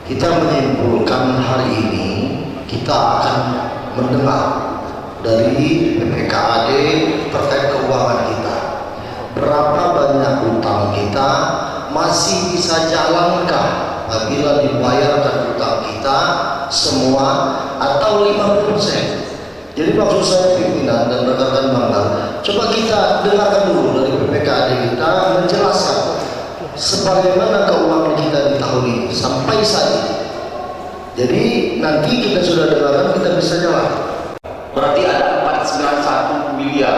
kita menyimpulkan hari ini kita akan mendengar dari PPKAD terkait keuangan kita. Berapa banyak utang kita, masih bisa jalankah apabila dibayarkan utang kita semua atau 50%. Jadi maksud saya pimpinan dan rekan-rekan bangga, coba kita dengarkan dulu dari PPKAD kita menjelaskan sebagaimana keuangan kita di tahun ini sampai saat ini. Jadi nanti kita sudah dengarkan, kita bisa jawab. Berarti ada 491 miliar.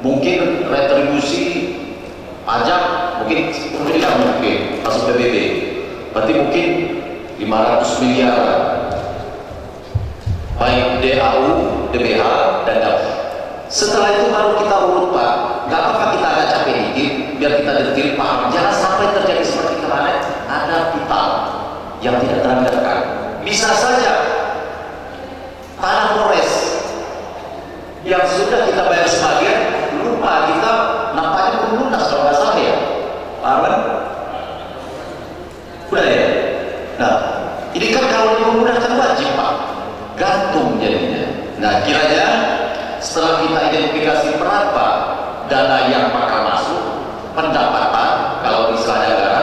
Mungkin retribusi pajak mungkin tidak mungkin masuk PBB. Berarti mungkin 500 miliar. Baik DAU, DBH, dan DAP. Setelah itu baru kita urut, Pak. Gak apa-apa kita agak capek dikit, biar kita detil paham. Jangan sampai terjadi seperti kemarin ada utang yang tidak teranggarkan. Bisa saja tanah Polres yang sudah kita bayar sebagian, lupa kita nampaknya belum lunas kalau nggak salah ya, paham kan? Udah ya. Nah, ini kan kalau dimudahkan wajib, Pak. Gantung jadinya. Nah, kiranya setelah kita identifikasi berapa dana yang bakal masuk, pendapatan kalau istilah negara,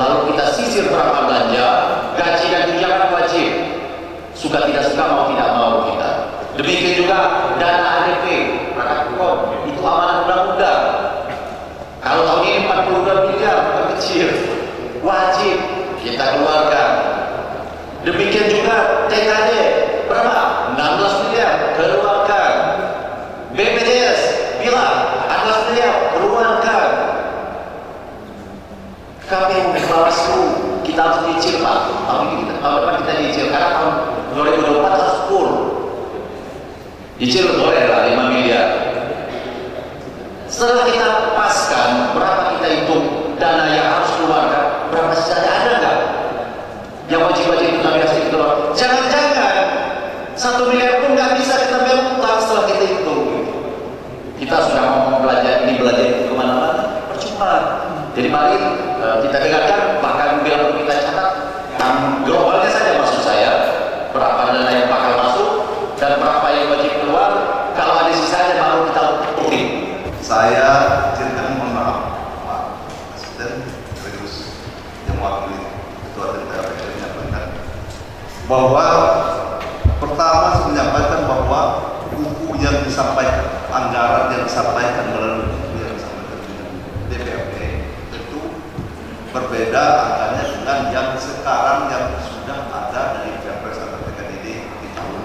lalu kita sisir berapa belanja, gaji dan tunjangan wajib, suka tidak suka mau tidak mau kita. Demikian juga dana ADP, perangkat hukum, itu amanah undang-undang. Kalau tahun ini 42 miliar, bukan kecil, wajib kita keluarkan. Demikian juga TKD, berapa? 16 miliar, keluarkan. BPJS, bilang 16 miliar, keluarkan. KPU, Bawaslu, kita harus dicil, Pak. Tahun depan kita dicil, karena tahun 2024 harus full. Dicil boleh lah 5 miliar. Setelah kita paskan, berapa kita hitung dana yang harus keluarkan, berapa sisanya, ada nggak? Yang wajib-wajib kita biasa itu. Jangan-jangan 1 miliar pun nggak bisa kita bayar utang setelah kita hitung. Kita sudah ngomong belanja ini belanja itu kemana-mana, percuma. Jadi mari kita dengarkan, bahkan biar kita catat globalnya saja, maksud saya berapa dana yang bakal masuk dan berapa yang wajib keluar. Kalau ada sisanya baru kita hitung. Saya ceritakan, mohon maaf Pak Asisten sekaligus yang mewakili Ketua DPR menyampaikan bahwa pertama saya menyampaikan bahwa buku yang disampaikan, anggaran yang disampaikan melalui buku yang disampaikan di DPRD tentu berbeda angkanya dengan yang sekarang yang sudah ada dari Perpres atau PKDD di tahun.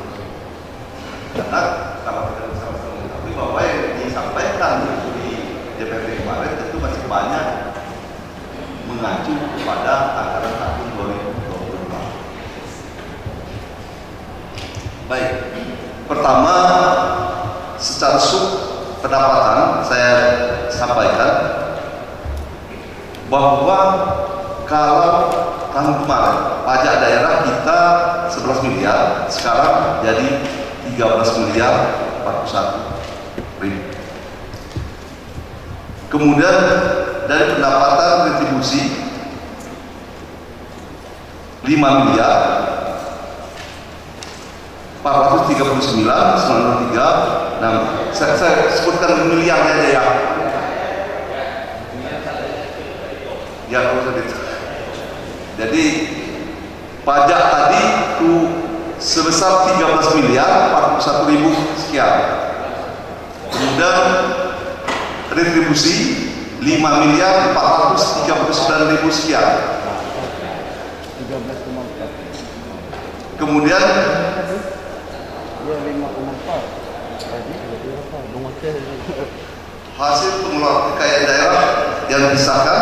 Karena kalau kita sama-sama mengetahui bahwa yang disampaikan di DPRD kemarin tentu masih banyak mengacu kepada anggaran tahun 2024. Baik, pertama secara pendapatan saya sampaikan bahwa kalau tahun kemarin pajak daerah kita 11 miliar, sekarang jadi 13 miliar 41 ribu. Kemudian dari pendapatan retribusi 5 miliar 439 903. Nah, saya sebutkan miliarnya aja ya. Ya, kalau saya jadi pajak tadi itu sebesar 13 miliar 41 ribu sekian. Kemudian retribusi 5 miliar 439 ribu sekian. Kemudian hasil pengelolaan kekayaan daerah yang disahkan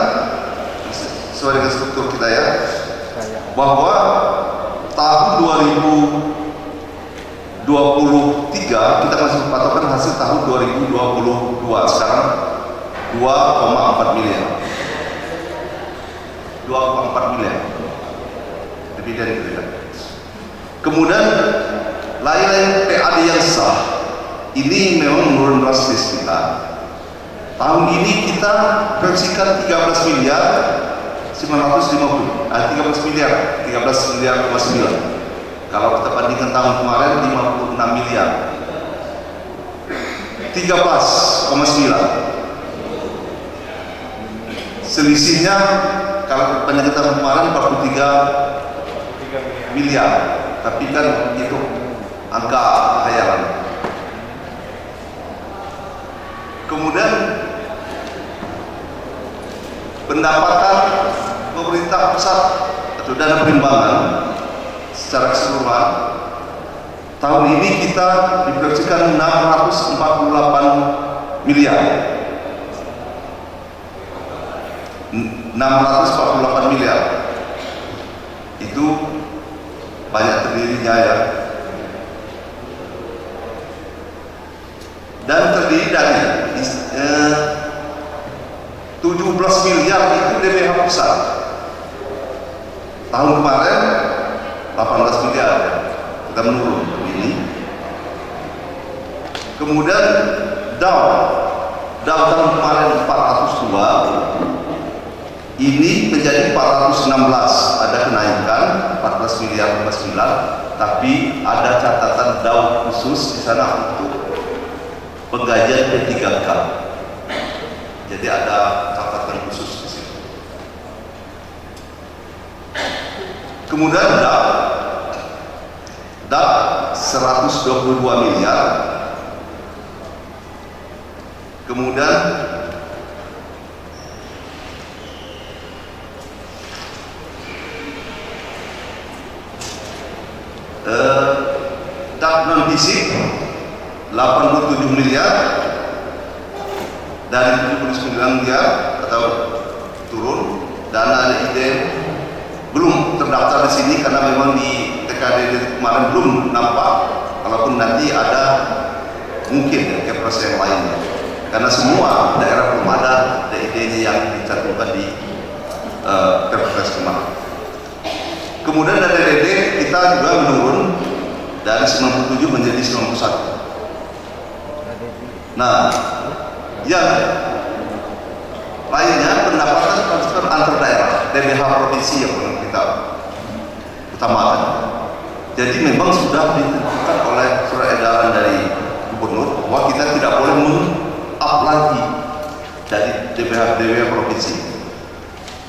sesuai dengan struktur kita ya, bahwa tahun 2023 kita masih patokan hasil tahun 2022, sekarang 2,4 miliar 2,4 miliar dividen gitu ya. Kemudian lain-lain PAD yang sah ini memang menurun drastis kita. Tahun ini kita proyeksikan 13 miliar 950, 13 miliar, 13 miliar 9. Kalau kita bandingkan tahun kemarin 56 miliar. 13,9. Selisihnya kalau bandingkan tahun kemarin 43 miliar. Tapi kan itu angka khayalan. Kemudian pendapatan pemerintah pusat atau dana perimbangan secara keseluruhan tahun ini kita diproyeksikan 648 miliar. 648 miliar itu banyak terdirinya ya, dan terdiri dari 17 miliar itu DBH pusat. Tahun kemarin 18 miliar kita menurun ini. Kemudian down tahun kemarin 402, ini menjadi 416, ada kenaikan 14 miliar 59, tapi ada catatan down khusus di sana untuk penggajian P3K. Jadi ada catatan khusus di situ. Kemudian DAP 122 miliar. Kemudian DAP non fisik 87 miliar dari 79 miliar atau turun. Dana DID belum terdaftar di sini karena memang di TKD kemarin belum nampak. Kalaupun nanti ada mungkin kepres yang lainnya, karena semua daerah belum ada DID-nya yang dicantumkan di kepres kemarin. Kemudian dari DD kita juga menurun dari 97 menjadi 91. Nah, yang lainnya pendapatan transfer antar daerah, DBH provinsi yang pernah kita utamakan. Jadi memang sudah ditentukan oleh surat edaran dari gubernur bahwa kita tidak boleh meng-up lagi dari DBH provinsi.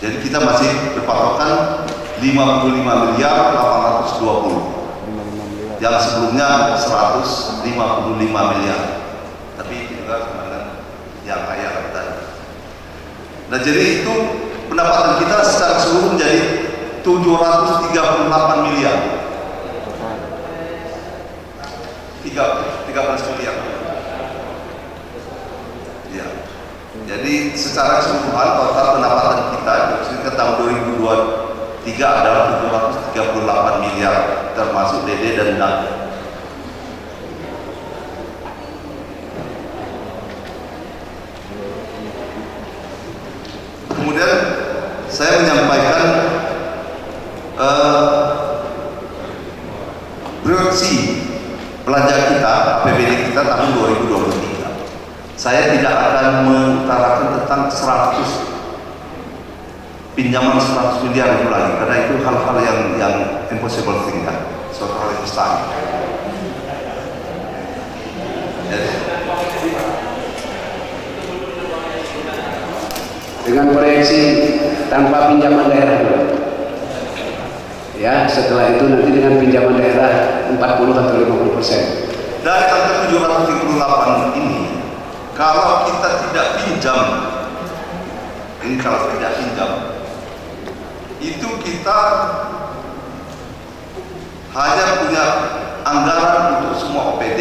Jadi kita masih berpatokan 55 miliar 820 yang sebelumnya 155 miliar, tapi itu juga kemarin yang kaya tadi. Nah, jadi itu pendapatan kita secara keseluruhan menjadi 738 miliar, 13 miliar ya. Jadi secara keseluruhan total pendapatan kita ke tahun 2023 adalah 738 miliar termasuk DD dan DAP. Kemudian saya menyampaikan proyeksi belanja kita, APBD kita tahun 2023. Saya tidak akan mengutarakan tentang 100 pinjaman 100 miliar itu lagi, karena itu hal-hal yang impossible thing ya, suatu hal yang mustahil. Dengan proyeksi tanpa pinjaman daerah dulu. Ya, setelah itu nanti dengan pinjaman daerah 40 atau 50%. Dari angka 738 ini, kalau kita tidak pinjam, ini kalau tidak pinjam, itu kita hanya punya anggaran untuk semua OPD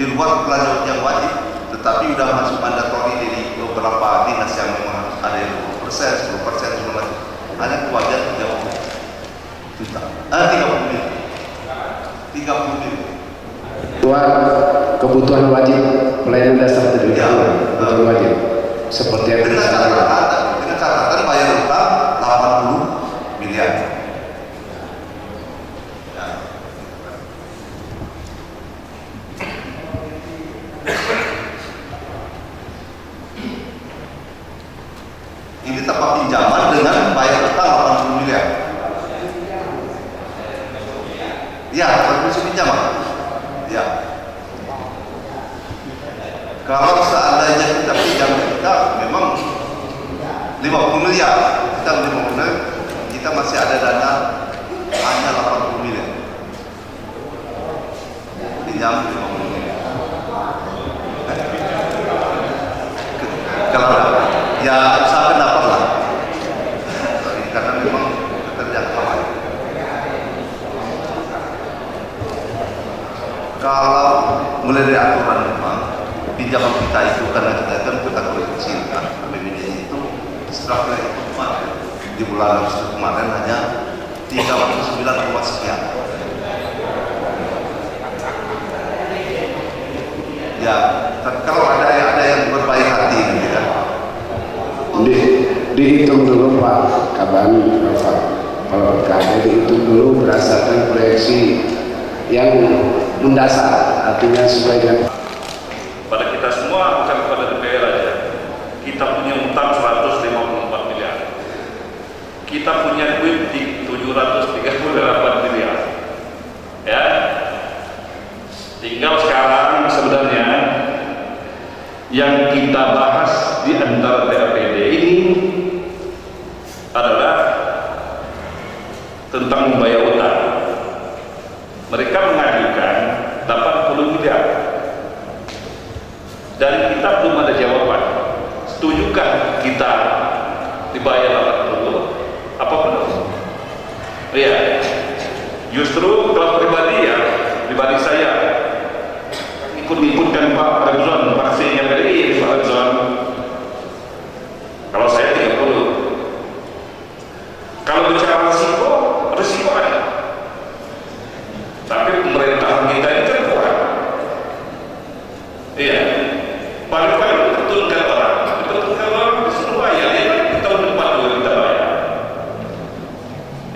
di luar belanja yang wajib, tetapi sudah masuk mandatori dari beberapa dinas yang memang harus ada yang 20%, 10% segala macam, hanya kewajiban 30 juta, 30 miliar, 30 miliar. Luar kebutuhan wajib pelayanan dasar tadi, kebutuhan wajib seperti yang dengan catatan bayar utang 80 miliar. Nah. Ini tanpa pinjaman dengan bayar utang 80 miliar. Ya, transmisi pinjaman. Ya. Kalau seandainya kita pinjam kita memang 50 miliar, kita 50 miliar, kita masih ada dana hanya 80 miliar. Pinjam 50 miliar. Kalau ya usahakan dapat lah. Karena memang pekerjaan kawan. Kalau mulai dari aturan memang pinjaman kita itu karena kita kan kategori kecil kan, APBD itu setelah itu kemarin di bulan Agustus kemarin hanya 39, sekian. Ya, kalau ada yang berbaik hati gitu ya. Dihitung dulu Pak Kaban, Pak KD dihitung dulu berdasarkan proyeksi yang mendasar, artinya sebagai pada kita semua, bukan pada DPR aja. Kita punya utang 154 miliar. Kita punya duit di 738 miliar. Ya. Tinggal sekarang sebenarnya yang kita bahas di antara TAPD ini adalah tentang membayar utang. Mereka mengajukan 80 miliar. Dan kita belum ada jawaban. Setujukah kita dibayar 80? Apa benar? Iya. Justru kalau pribadi ya, pribadi saya ikut-ikutkan Pak Rebzon, pastinya dari Pak Rebzon. Kalau saya 30. Kalau bicara risiko ada. Tapi pemerintahan kita ini kan kuat. Iya. Paling-paling betulkan orang disuruh bayar, ya kan tahun depan juga kita bayar.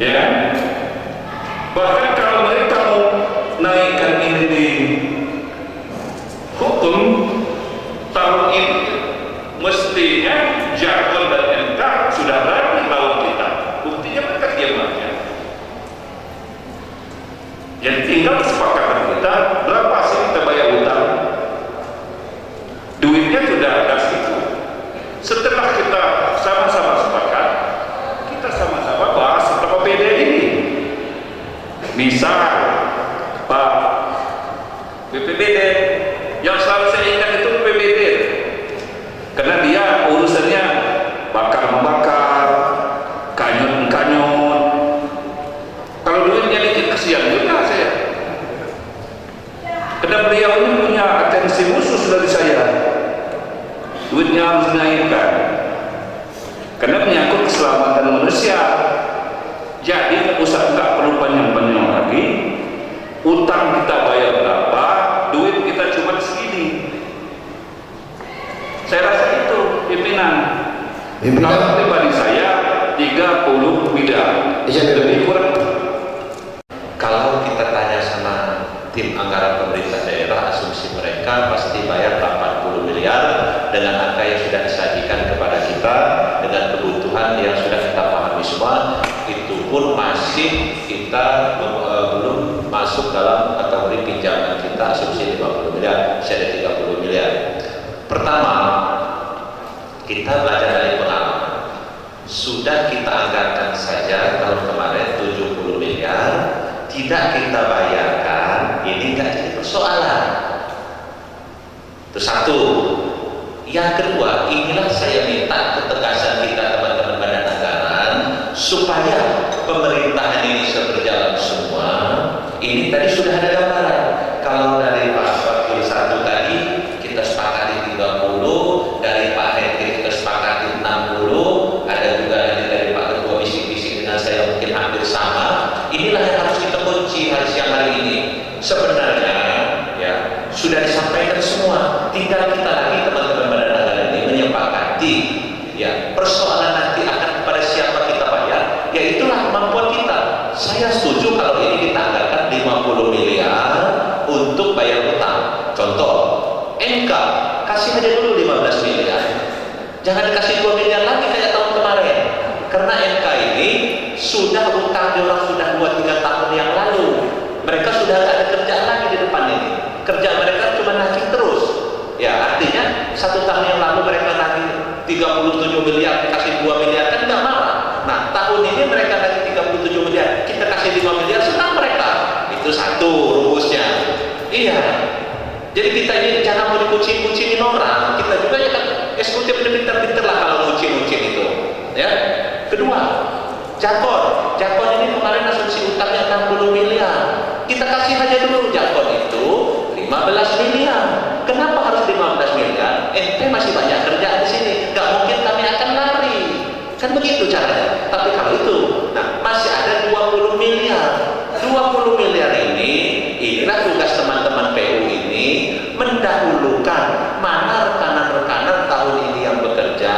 Ya kan? Bahkan kalau mereka mau naikkan ini di hukum, tahun ini mestinya Jakpro dan MK sudah berani lawan kita. Buktinya mereka diam aja. Jadi tinggal kesepakatan kita, berapa sih kita bayar utang? Duitnya sudah ada situ. Setelah kita sama-sama sepakat, kita sama-sama bahas berapa beda ini. Misal Pak BPBD, yang selalu saya ingat itu BPBD, karena dia urusannya bakar-membakar, kanyut-kanyut. Kalau duitnya dikit kesian juga saya. Karena beliau ini punya atensi khusus dari saya. Duitnya harus dinaikkan. Karena menyangkut keselamatan manusia. Jadi enggak perlu panjang-panjang lagi. Utang kita bayar berapa, duit kita cuma segini. Saya rasa itu pimpinan. Kalau pribadi saya 30 miliar. Lebih kurang. Kalau kita tanya sama tim anggaran pemerintah daerah, asumsi mereka pasti bayar 80 miliar dengan angka yang sudah disajikan kepada kita, dengan kebutuhan yang sudah kita pahami semua. Itu pun masih kita belum masuk dalam kategori pinjaman kita, asumsi 50 miliar, saya ada 30 miliar. Pertama, kita belajar dari pengalaman. Sudah kita anggarkan saja tahun kemarin 70 miliar, tidak kita bayarkan, ini tidak jadi persoalan. Itu satu. Yang kedua, inilah saya minta ketegasan kita teman-teman badan anggaran supaya pemerintahan Indonesia berjalan semua. Ini tadi sudah ada gambaran. Kalau dari Pak Wakil 1 tadi kita sepakati 30, dari Pak Henry kita sepakati 60, ada juga dari Pak Ketua bisik-bisik dengan saya mungkin hampir sama. Inilah yang harus kita kunci hari siang hari ini. Sebenarnya ya sudah disampaikan semua, tinggal kita lagi teman-teman badan anggaran ini menyepakati. Ya, persoalan nanti akan kepada siapa kita bayar, ya itulah kemampuan kita. Saya setuju kalau ini kita anggarkan 50 miliar 1 tahun yang lalu mereka nagih 37 miliar, kasih 2 miliar, kan nggak marah. Nah, tahun ini mereka nagih 37 miliar, kita kasih 5 miliar, senang mereka. Itu satu rumusnya. Iya. Jadi kita ini jangan mau dikucing-kucingin orang. Kita juga ya kan eksekutif pinter-pinter lah kalau ngucing-ngucing itu. Ya. Kedua, Jakon ini kemarin asumsi utangnya 60 miliar. Kita kasih aja dulu Jakon itu 15 miliar. Kenapa harus 15 miliar? Ente masih banyak kerjaan di sini. Gak mungkin kami akan lari. Kan begitu caranya. Tapi kalau itu, nah masih ada 20 miliar. 20 miliar ini, inilah tugas teman-teman PU ini mendahulukan mana rekanan-rekanan tahun ini yang bekerja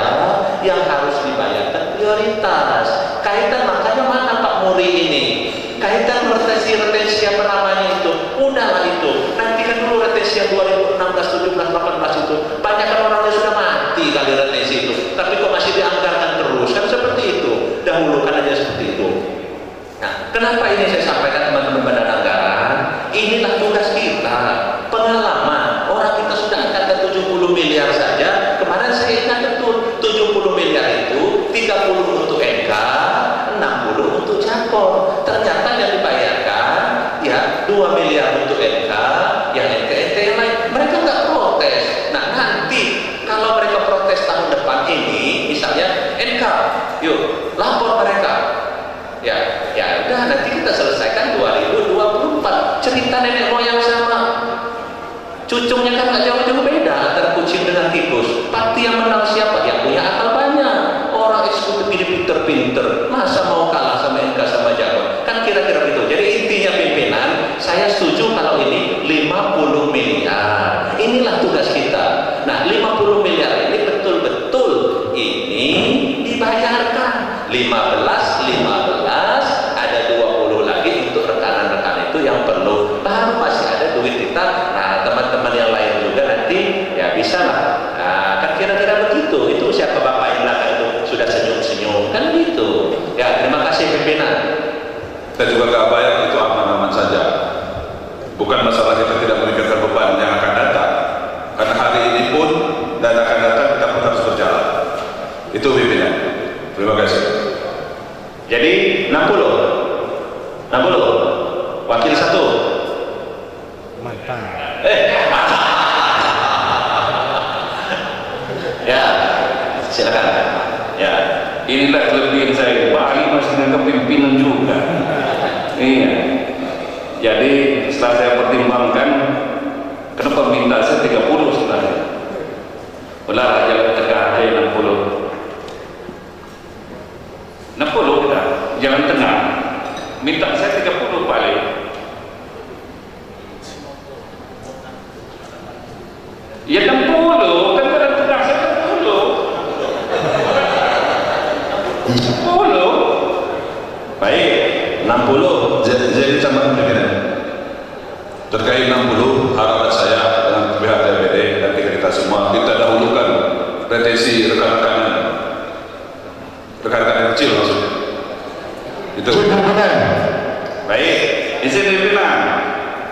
yang harus dibayarkan prioritas. Kaitan makanya mana Pak Muri ini? Kaitan retensi apa namanya itu? Udahlah itu. Nanti kan dulu retensi yang 2016, 17, 18 itu banyak kan orangnya sudah mati kali retensi itu. Tapi kok masih dianggarkan terus? Kan seperti itu. Dahulukan aja seperti itu. Nah, kenapa ini saya sampaikan teman-teman Badan Anggaran? Inilah tugas kita. Pengalaman orang kita sudah angkat 70 miliar saja. Kemarin saya ingat betul 70 miliar itu 30 untuk NK, 60 untuk Jakon. Ternyata yang dibayarkan ya 2 miliar untuk NK, yang NK yang lain. Mereka nggak protes. Nah nanti kalau mereka protes tahun depan ini, misalnya NK, yuk lapor mereka. Ya udah nanti kita selesaikan 2024. Cerita nenek moyang sama cucungnya kan nggak jauh-jauh beda antara kucing dengan tikus. Pasti yang menang siapa? Yang punya akal banyak. Orang eksekutif ini pinter-pinter, masa mau kalah sama NK sama Jakon? Kan kira-kira begitu. Jadi intinya pimpinan, saya setuju kalau ini 50 miliar. Inilah tugas kita. Nah 50 miliar ini betul-betul ini dibayarkan. 15, ada 20 lagi untuk rekan-rekan itu yang perlu. Baru masih ada duit kita. Nah teman-teman yang lain juga nanti ya bisa lah. Nah, kan kira-kira begitu. Itu siapa bapak yang belakang itu sudah senyum-senyum kan gitu. Ya terima kasih pimpinan. Kita juga gak bayar itu aman-aman saja. Bukan masalah kita tidak memikirkan beban yang akan datang. Karena hari ini pun dan akan datang kita pun harus berjalan. Itu pimpinan. Terima kasih. Jadi 60 wakil 1 Mantap. Ya silakan. Ya Inilah kelebihan saya. Pak Ali masih dengan kepimpinan juga. Iya. Jadi setelah saya pertimbangkan, kenapa minta saya 30 sebenarnya? Ulah jalan tengah aja 60 kita, jalan tengah. Minta saya 30 paling. Ya 60, kan jalan tengah saya 10. baik 60. Jadi sama pimpinan. Terkait 60, harapan saya dengan pihak DPD dan kita semua, kita dahulukan retensi rekan-rekan kecil maksudnya. Itu. Baik, izin pimpinan.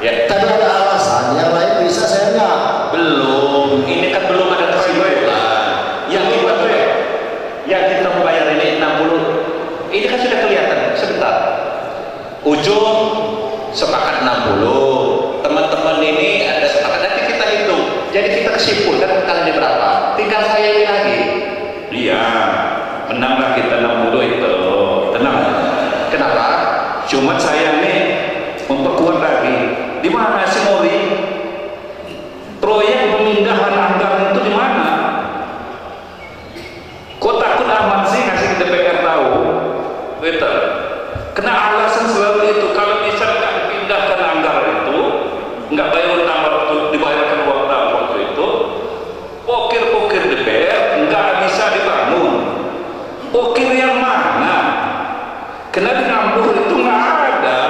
Ya, Tadi ada alasan, yang lain bisa saya enggak. belum. Ini kan belum ada kesimpulan. Yang kita membayar ini 60. Ini kan sudah kelihatan. Sebentar. Ujung sepakat 60. Teman-teman ini ada sepakat. Nanti kita hitung. Jadi kita kesimpulkan kalian berapa. Tinggal saya ini lagi. Iya, menanglah kita 60 itu. Tenang. Kenapa? Cuma saya nih memperkuat lagi. Di mana sih Mori? Proyek pemindahan anggaran itu di mana? Kok takut amat sih ngasih ke DPR tahu? Betul. Kena alasan selalu itu. Kalau misalkan pindahkan anggaran itu, nggak bayar utang waktu, dibayarkan waktu itu, pokir-pokir DPR nggak bisa dibangun. Pokir yang mana? Kena diambur itu nggak ada.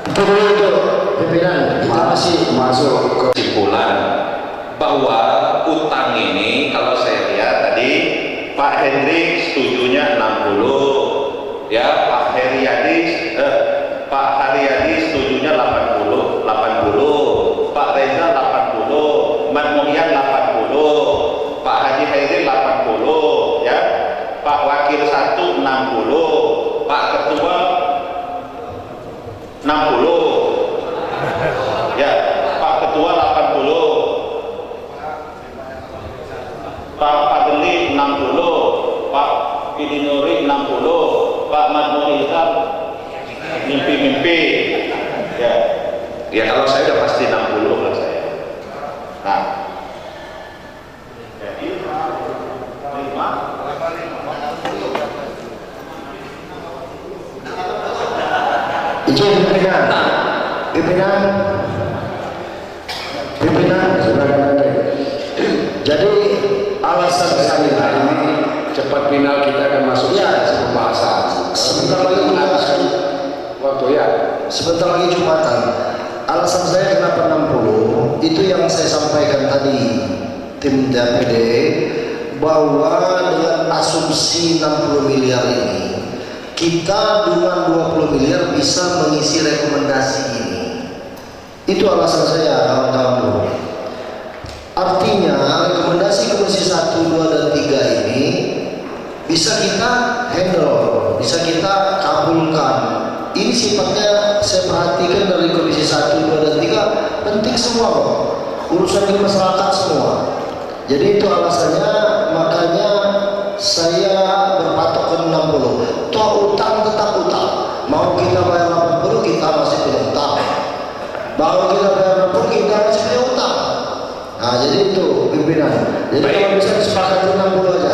Itu pimpinan kita masih masuk ke Kesimpulan bahwa utang ini kalau saya lihat tadi Pak Hendrik setujunya 60, ya Pak Haryadi setujunya 80, Pak Reza 80, Mat Mohyang 80. 60, Pak Ketua 60, ya Pak Ketua 80, Pak Fadli 60, Pak Idinuri 60, Pak Madmur Izam mimpi-mimpi, ya. Ya kalau saya udah pasti 60 lah saya. Nah, jadi 5. Izin pimpinan saudara-saudara. Jadi alasan saya ini cepat final kita akan masuk ya pembahasan. sebentar lagi menghabiskan Waktu ya. sebentar lagi Jumatan. Alasan saya kenapa 60 itu yang saya sampaikan tadi tim DPD, bahwa dengan asumsi 60 miliar ini kita dengan 20 miliar bisa mengisi rekomendasi ini. Itu alasan saya kawan-kawan dulu. Artinya rekomendasi Komisi 1, 2, dan 3 ini bisa kita handle, bisa kita kabulkan. Ini sifatnya saya perhatikan dari Komisi 1, 2, dan 3 penting semua kok. Urusan di masyarakat semua. Jadi itu alasannya, makanya saya berpatok ke 60. Toh utang tetap utang. Mau kita bayar 80, kita masih punya utang. Mau kita bayar 60, kita masih punya utang. Nah, jadi itu pimpinan. Jadi kalau bisa disepakati 60 aja.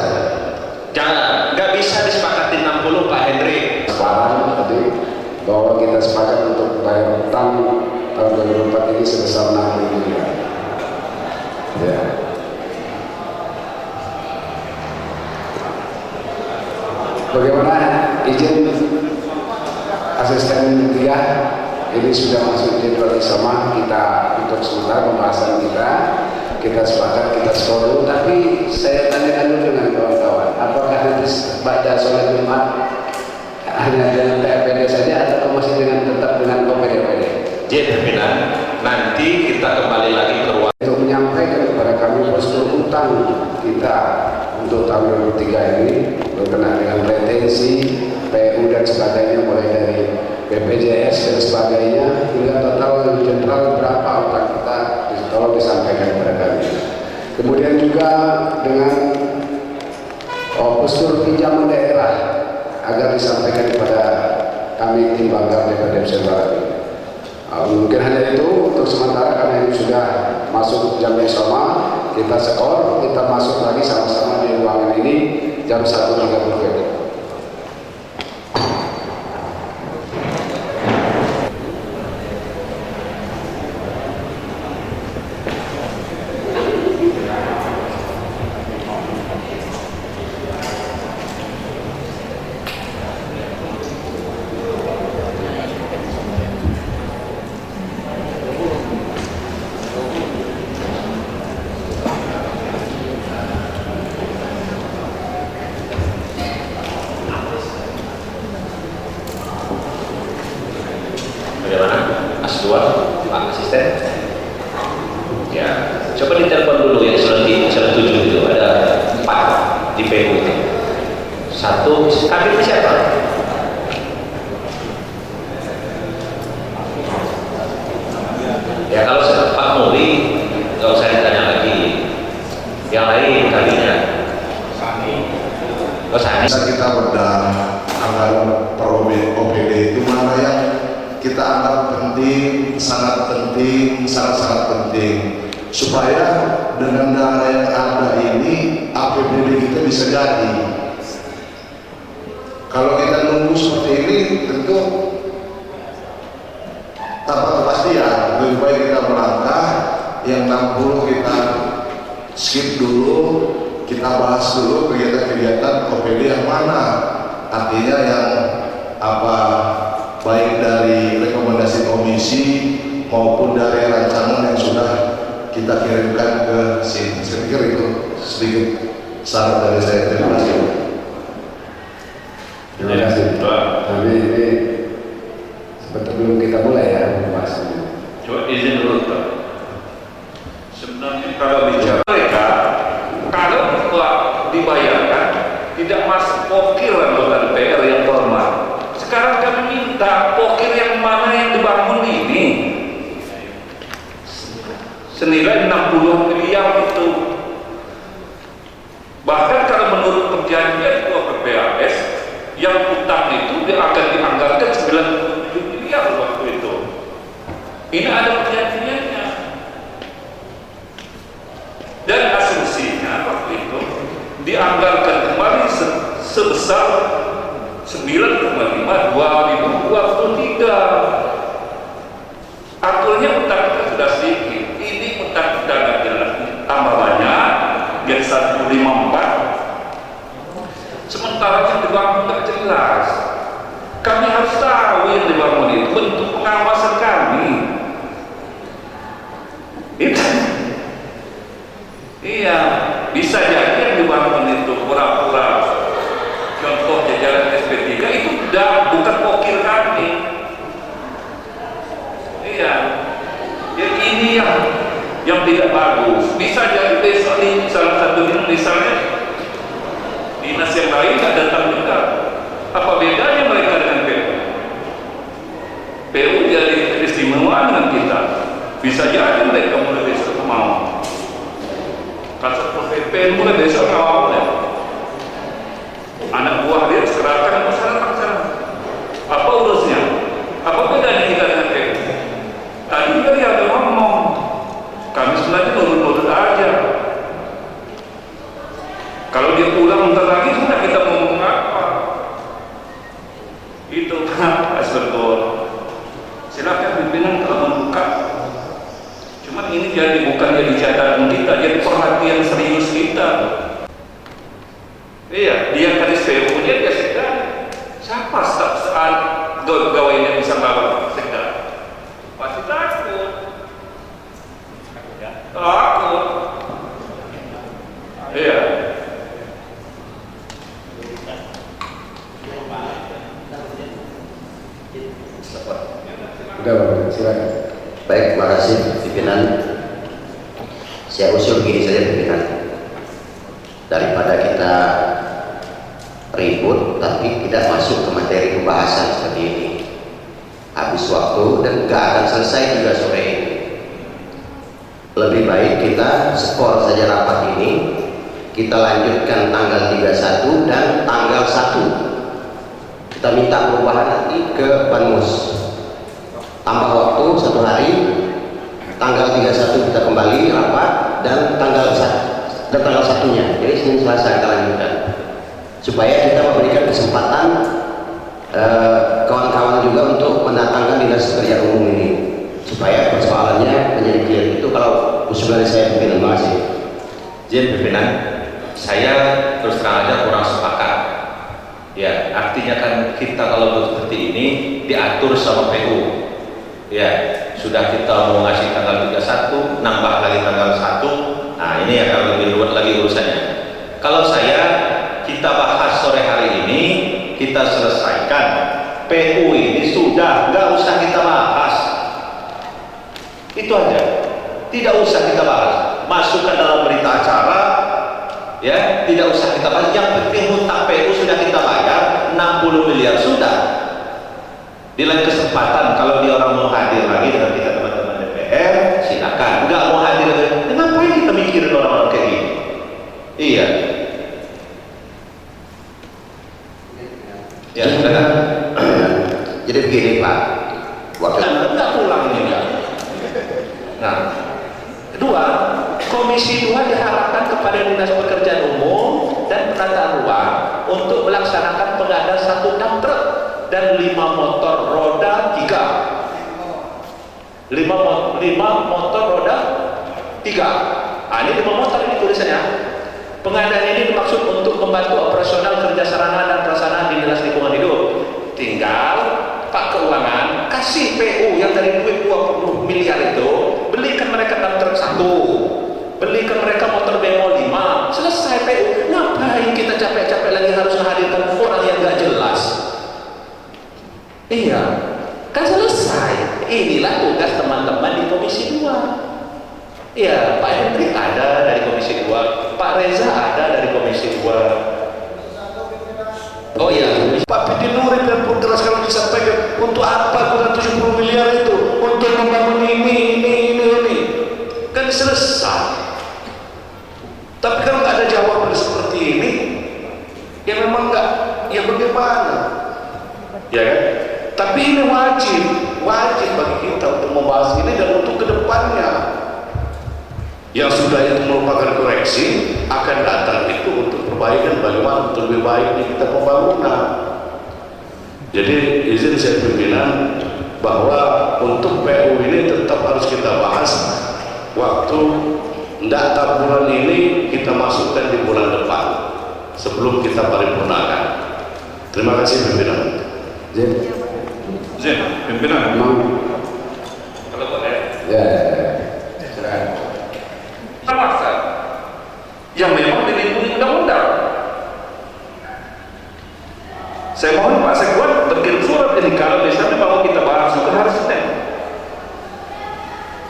Jangan, nggak bisa disepakati 60 Pak Hendri. Sekarang tadi bahwa kita sepakat untuk bayar utang tahun 2004 ini sebesar 60 miliar. Ya. Bagaimana izin asisten dia ini sudah masuk di sama kita untuk sementara pembahasan kita sepakat kita skor. Tapi saya tanyakan dulu dengan kawan-kawan, apakah nanti baca sholat Jumat hanya dengan PPD saja atau masih tetap dengan OPD? Jadi pimpinan, nanti kita kembali lagi ke ruang Untuk menyampaikan kepada kami postur utang kita untuk tahun 2003 ini berkenaan dengan retensi, PU dan sebagainya, mulai dari BPJS dan sebagainya hingga total general berapa utang kita, tolong disampaikan kepada kami. Kemudian juga dengan postur pinjaman daerah agar disampaikan kepada kami tim banggar DPD Barat. Mungkin hanya itu untuk sementara, karena ini sudah masuk jam yang sama, kita skor, kita masuk lagi sama-sama di ruangan ini jam 1.30. bagaimana? Mas Dua, Pak Asisten. Ya, coba ditelepon dulu yang sudah 7 itu, ada 4 di PU itu. 1, kabinnya siapa? Ya kalau Pak Muri, nggak usah ditanya lagi. Yang lain kabinnya. Oh, Sani. Kita bedah anggaran per OPD itu mana yang kita anggap penting, sangat penting, supaya dengan dana yang ada ini APBD kita bisa jadi. Kalau kita nunggu seperti ini tentu tanpa kepastian. Lebih baik kita melangkah, yang 60 kita skip dulu, kita bahas dulu kegiatan-kegiatan OPD yang mana, artinya yang baik dari rekomendasi komisi maupun dari rancangan yang sudah kita kirimkan ke sini. Saya pikir itu sedikit saran dari saya. Terima kasih. Terima kasih. Tapi ini sebelum kita mulai ya pembahasannya. Coba izin dulu Pak. Sebenarnya kalau bicara mereka, kalau dibayarkan tidak termasuk pokir anggota DPR yang terhormat. Sekarang kami minta pokir yang mana yang dibangun ini senilai 60 miliar itu. Bahkan kalau menurut perjanjian Ketua PPAS, yang utang itu akan dianggarkan 97 miliar waktu itu. Ini ada perjanjiannya. Dan asumsinya waktu itu dianggarkan kembali sebesar 9,5 2023. Aturnya utang kita sudah sedikit. Ini utang kita nggak jelas, tambah banyak, jadi 154. Sementara yang dibangun nggak jelas. Kami harus tahu yang dibangun itu bentuk pengawasan kami. Itu. Iya, bisa jadi yang dibangun itu pura-pura. Contoh jajaran SP3 itu bukan pokir kami. Iya, jadi ini yang tidak bagus. Bisa jadi besok nih salah satu misalnya dinas yang lain nggak datang juga. Apa bedanya mereka dengan PU? PU jadi keistimewaan dengan kita. Bisa jadi mereka mulai besok mau. Kalau PP mulai besok mau ya. Anak buah dia serahkan masyarakat sana. Apa urusnya? Apa bedanya kita dengan PU? Tadi juga dia ada ngomong. Kami sebenarnya nurut-nurut aja. Kalau dia pulang bentar lagi sudah kita mau ngomong apa? Itu kan betul. Silakan pimpinan kalau membuka. Cuman ini jadi bukan jadi catatan kita, jadi perhatian serius kita. Iya, dia tadi PU dia sedang. Siapa saat pegawainya bisa bawa sedang? Pasti takut. Takut. Iya. Udah, silakan. Baik, makasih pimpinan. Saya usul begini saja pimpinan. Daripada kita ribut tapi tidak masuk ke materi pembahasan seperti ini, habis waktu dan gak akan selesai juga sore ini. Lebih baik kita skor saja rapat ini, kita lanjutkan tanggal 31 dan tanggal 1. Kita minta perubahan nanti ke Banmus. Tambah waktu 1 hari, tanggal 31 kita kembali rapat dan tanggal 1-nya, jadi Senin Selasa kita lanjutkan, supaya kita memberikan kesempatan kawan-kawan juga untuk mendatangkan dinas pekerjaan umum ini, supaya persoalannya menjadi clear. Itu kalau usulan saya pimpinan. Terima kasih. Izin pimpinan, saya terus terang aja kurang sepakat. Ya, artinya kan kita kalau seperti ini diatur sama PU. Ya, sudah kita mau ngasih tanggal 31, nambah lagi tanggal 1. Nah, ini akan lebih ruwet lagi urusannya. Kalau kita bahas sore hari ini, kita selesaikan PU ini sudah, nggak usah kita bahas. Itu aja, tidak usah kita bahas. Masukkan dalam berita acara, ya, tidak usah kita bahas. Yang penting hutang PU sudah kita bayar 60 miliar sudah. Di lain kesempatan kalau dia orang mau hadir lagi dengan kita teman-teman DPR, silakan. Nggak mau hadir lagi, ngapain kita mikirin orang-orang kayak gini? Iya. Ya, silakan. Jadi begini Pak, waktu Nggak pulang ini ya. Nah, kedua, Komisi 2 diharapkan kepada Dinas Pekerjaan Umum dan Penataan Ruang untuk melaksanakan pengadaan 1 dump truck dan 5 motor roda 3. 5 motor roda 3. Nah, ini 5 motor ini tulisannya. Pengadaan ini dimaksud untuk membantu operasional kerja sarana dan prasarana di Dinas Lingkungan Hidup. Tinggal Pak Keuangan kasih PU yang dari duit 20 miliar itu, belikan mereka dump truck 1, belikan mereka motor bemo 5, selesai PU. Ngapain kita capek-capek lagi harus menghadirkan orang yang gak jelas? Iya, kan selesai. Inilah tugas teman-teman di Komisi 2. Iya, Pak Hendrik ada dari Komisi 2, Pak Reza ada dari Komisi 2. Oh iya, Pak Piti Nuri dan Purkeras kalau disampaikan untuk apa guna 70 miliar itu? Untuk membangun ini. Kan selesai. Tapi kalau nggak ada jawaban seperti ini, ya memang nggak, ya bagaimana? Ya kan? Tapi ini wajib bagi kita untuk membahas ini dan untuk kedepannya. Yang sudah itu merupakan koreksi akan datang itu untuk perbaikan bagaimana untuk lebih baik kita pembangunan. Jadi izin saya pimpinan bahwa untuk PU ini tetap harus kita bahas waktu data bulan ini kita masukkan di bulan depan sebelum kita paripurnakan. Terima kasih pimpinan. Zin, pimpinan. Kalau boleh. Ya. Silakan. Masa yang memang dilindungi undang-undang. Saya mohon Pak Sekwan berkirim surat ini kalau misalnya mau kita bahas itu hari Senin.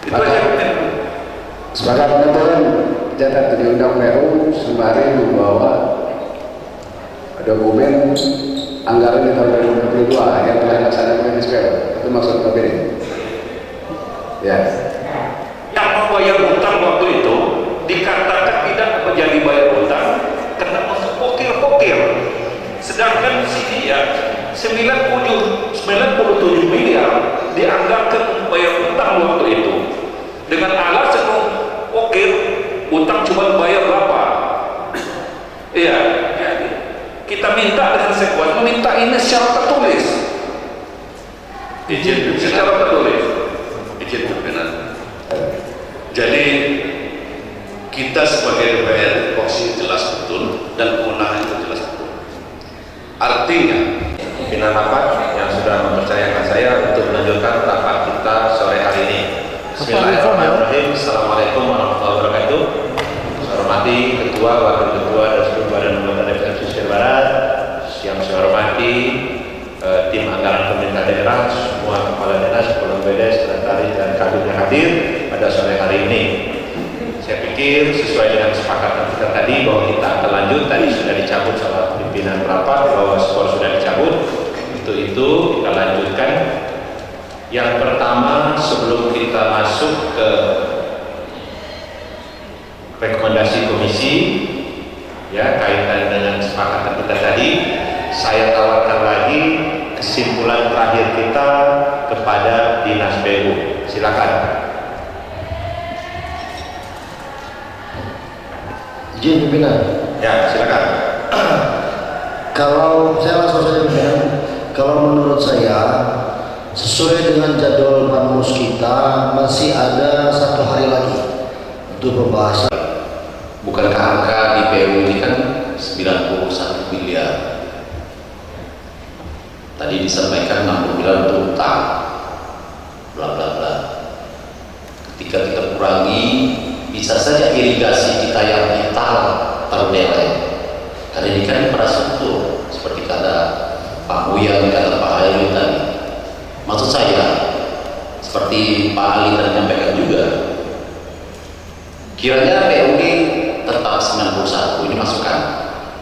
Itu aja. Sebagai pengaturan catat di Undang PU sembari membawa dokumen anggaran di tahun 2022 yang telah dilaksanakan SPL. Itu maksud KPD. Ya. Yang membayar utang waktu itu dikatakan tidak menjadi bayar utang karena masuk pokir-pokir. Sedangkan si dia 97 miliar dianggarkan bayar utang waktu itu dengan alasan pokir utang cuma bayar berapa. Iya, jadi kita minta dengan sekuat meminta ini secara tertulis. Izin secara tertulis. Izin pimpinan. Jadi kita sebagai DPR posisi jelas betul dan kewenangan itu jelas betul. Artinya pimpinan rapat yang sudah mempercayakan saya untuk melanjutkan rapat kita sore hari ini. Bismillahirrahmanirrahim. Assalamualaikum warahmatullahi wabarakatuh. Saya hormati Ketua, Wakil Ketua dan seluruh badan anggota DPR Pesisir Barat. Yang saya hormati tim anggaran pemerintah daerah, semua kepala dinas, kepala BD, sekretaris dan kabin yang hadir pada sore hari ini. Saya pikir sesuai dengan kesepakatan kita tadi bahwa kita akan lanjut, tadi sudah dicabut sama pimpinan rapat bahwa skor sudah dicabut. Untuk itu kita lanjutkan. Yang pertama, sebelum kita masuk ke rekomendasi komisi ya kaitan dengan kesepakatan kita tadi, saya tawarkan lagi kesimpulan terakhir kita kepada Dinas PU. Silakan. Izin pimpinan. Ya, silakan. Kalau saya langsung saja pimpinan, kalau menurut saya sesuai dengan jadwal panmus kita masih ada 1 hari lagi untuk pembahasan. Bukankah angka di PU ini kan 91 miliar? Tadi disampaikan 60 miliar untuk utang, bla bla bla. Ketika kita kurangi, bisa saja irigasi kita yang vital ternilai. Karena ini kan infrastruktur, seperti kata Pak Buyan, kata Pak Hairul tadi. Maksud saya, seperti Pak Ali tadi menyampaikan juga, kiranya PU ini tetap 91, ini masukan.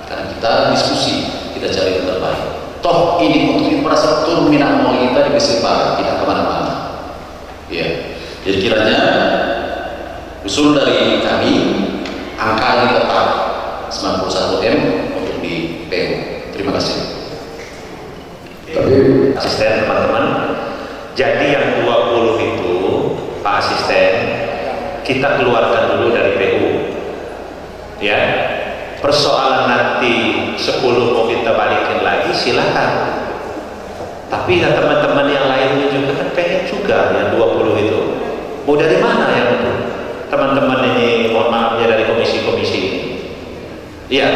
Karena kita diskusi, kita cari yang terbaik. Toh ini untuk infrastruktur minat mall kita di Pesisir Barat, tidak kemana-mana. Ya, jadi kiranya usul dari kami, angka ini tetap 91M untuk di PU. Terima kasih. Tapi Asisten teman-teman, jadi yang 20 itu Pak Asisten kita keluarkan dulu dari PU ya. Persoalan nanti 10 mau kita balikin lagi silakan, tapi ya teman-teman yang lainnya juga kan pengen juga yang 20 itu mau dari mana yang teman-teman ini, mohon maafnya dari komisi-komisi ini. Iya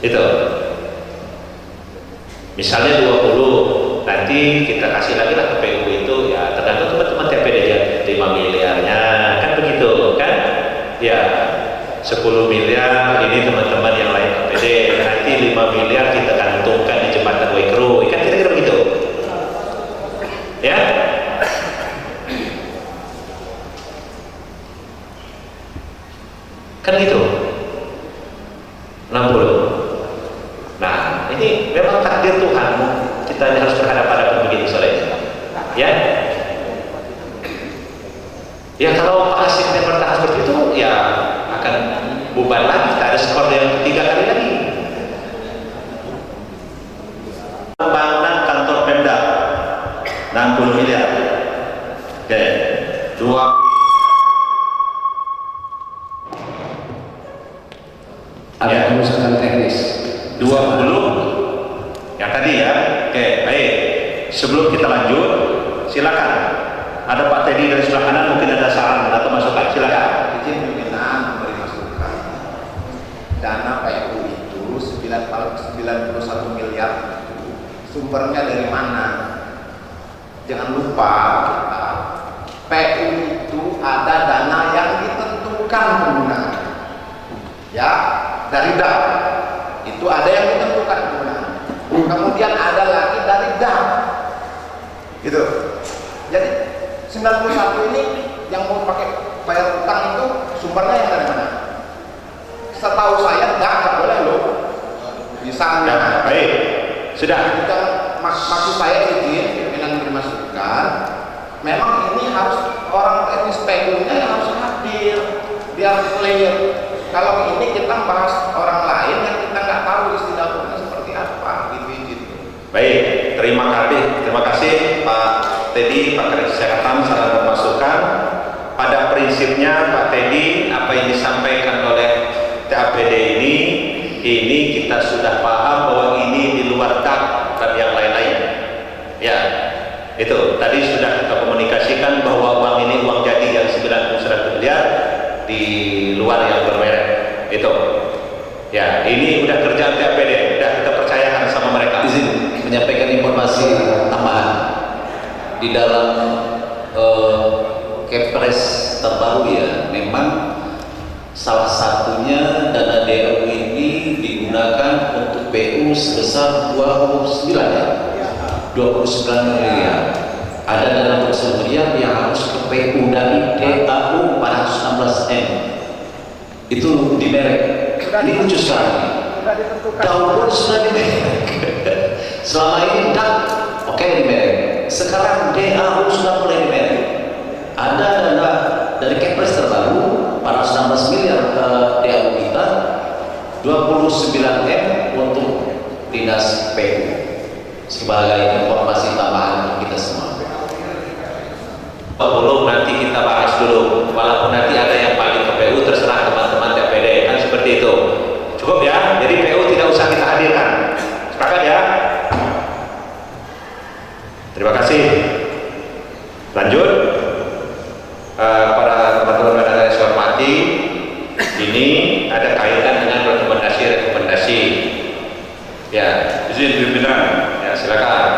itu misalnya 20, nanti kita kasih lagi lah ke PU itu ya tergantung teman-teman TPD aja 5 miliarnya kan begitu kan ya, 10 miliar ini teman-teman yang lain TPD, nanti 5 miliar kita gantungkan di jembatan Waikru, kan kira-kira begitu ya. Kan gitu 60. takdir Tuhan kita ini harus berhadapan-hadapan begitu soalnya. Ya. Ya kalau Pak Hasim yang bertahan seperti itu, ya akan bubar lagi. Kita ada skor yang ketiga kali lagi. Pembangunan kantor Pemda 60 miliar. Oke. 2 ada kerusakan teknis 20 yang tadi ya. Oke, baik. Sebelum kita lanjut, silakan. Ada Pak Teddy dari sebelah kanan, mungkin ada saran atau masukan. Silakan. Izin pimpinan memberi masukan. Dana PU itu 91 miliar. Sumbernya dari mana? Jangan lupa PU itu ada dana yang ditentukan penggunaan. Ya, dari DAP itu ada yang ditentukan penggunaan. Kemudian ada lagi dari DAP. Gitu. Jadi 91 ini yang mau pakai bayar utang itu sumbernya yang dari mana? Setahu saya nggak boleh loh. Misalnya. Ya, baik. Sudah. Maksud saya izin pimpinan dimasukkan. Memang ini harus orang teknis PU-nya yang harus hadir biar clear. Kalau ini kita bahas orang lain yang kita nggak tahu isi dapurnya seperti apa, gitu. Baik, terima kasih Pak Teddy, Pak Kadis Kesehatan, saran dan masukan. Pada prinsipnya Pak Teddy, apa yang disampaikan oleh TAPD ini kita sudah paham bahwa ini di luar DAP dan yang lain-lain. Ya, itu tadi sudah kita komunikasikan bahwa uang ini uang jadi yang 91 miliar di luar yang bermerek. Itu. Ya, ini udah kerjaan TAPD, udah kita percayakan sama mereka. Izin menyampaikan informasi tambahan di dalam Kepres terbaru ya, memang salah satunya dana DAU ini digunakan untuk PU sebesar 29 miliar. Ada dana 29 miliar yang harus ke PU dari DAU 416M. Itu di merek. Ini lucu sekali. Daun pun sudah di merek. Selama ini DAP oke di merek. Sekarang DAU sudah mulai di merek. Ada dana dari Kepres terbaru 416 miliar ke DAU kita, 29M untuk dinas PU. Sebagai informasi tambahan kita semua. Belum, nanti kita bahas dulu. Walaupun nanti ada yang balik ke PU, terserah teman-teman TPD, kan seperti itu. Cukup ya, jadi PU tidak usah kita hadirkan. Sepakat ya? Terima kasih. Lanjut. Para teman-teman yang saya hormati, ini ada kaitan dengan rekomendasi. Ya, Izin pimpinan. ya silakan.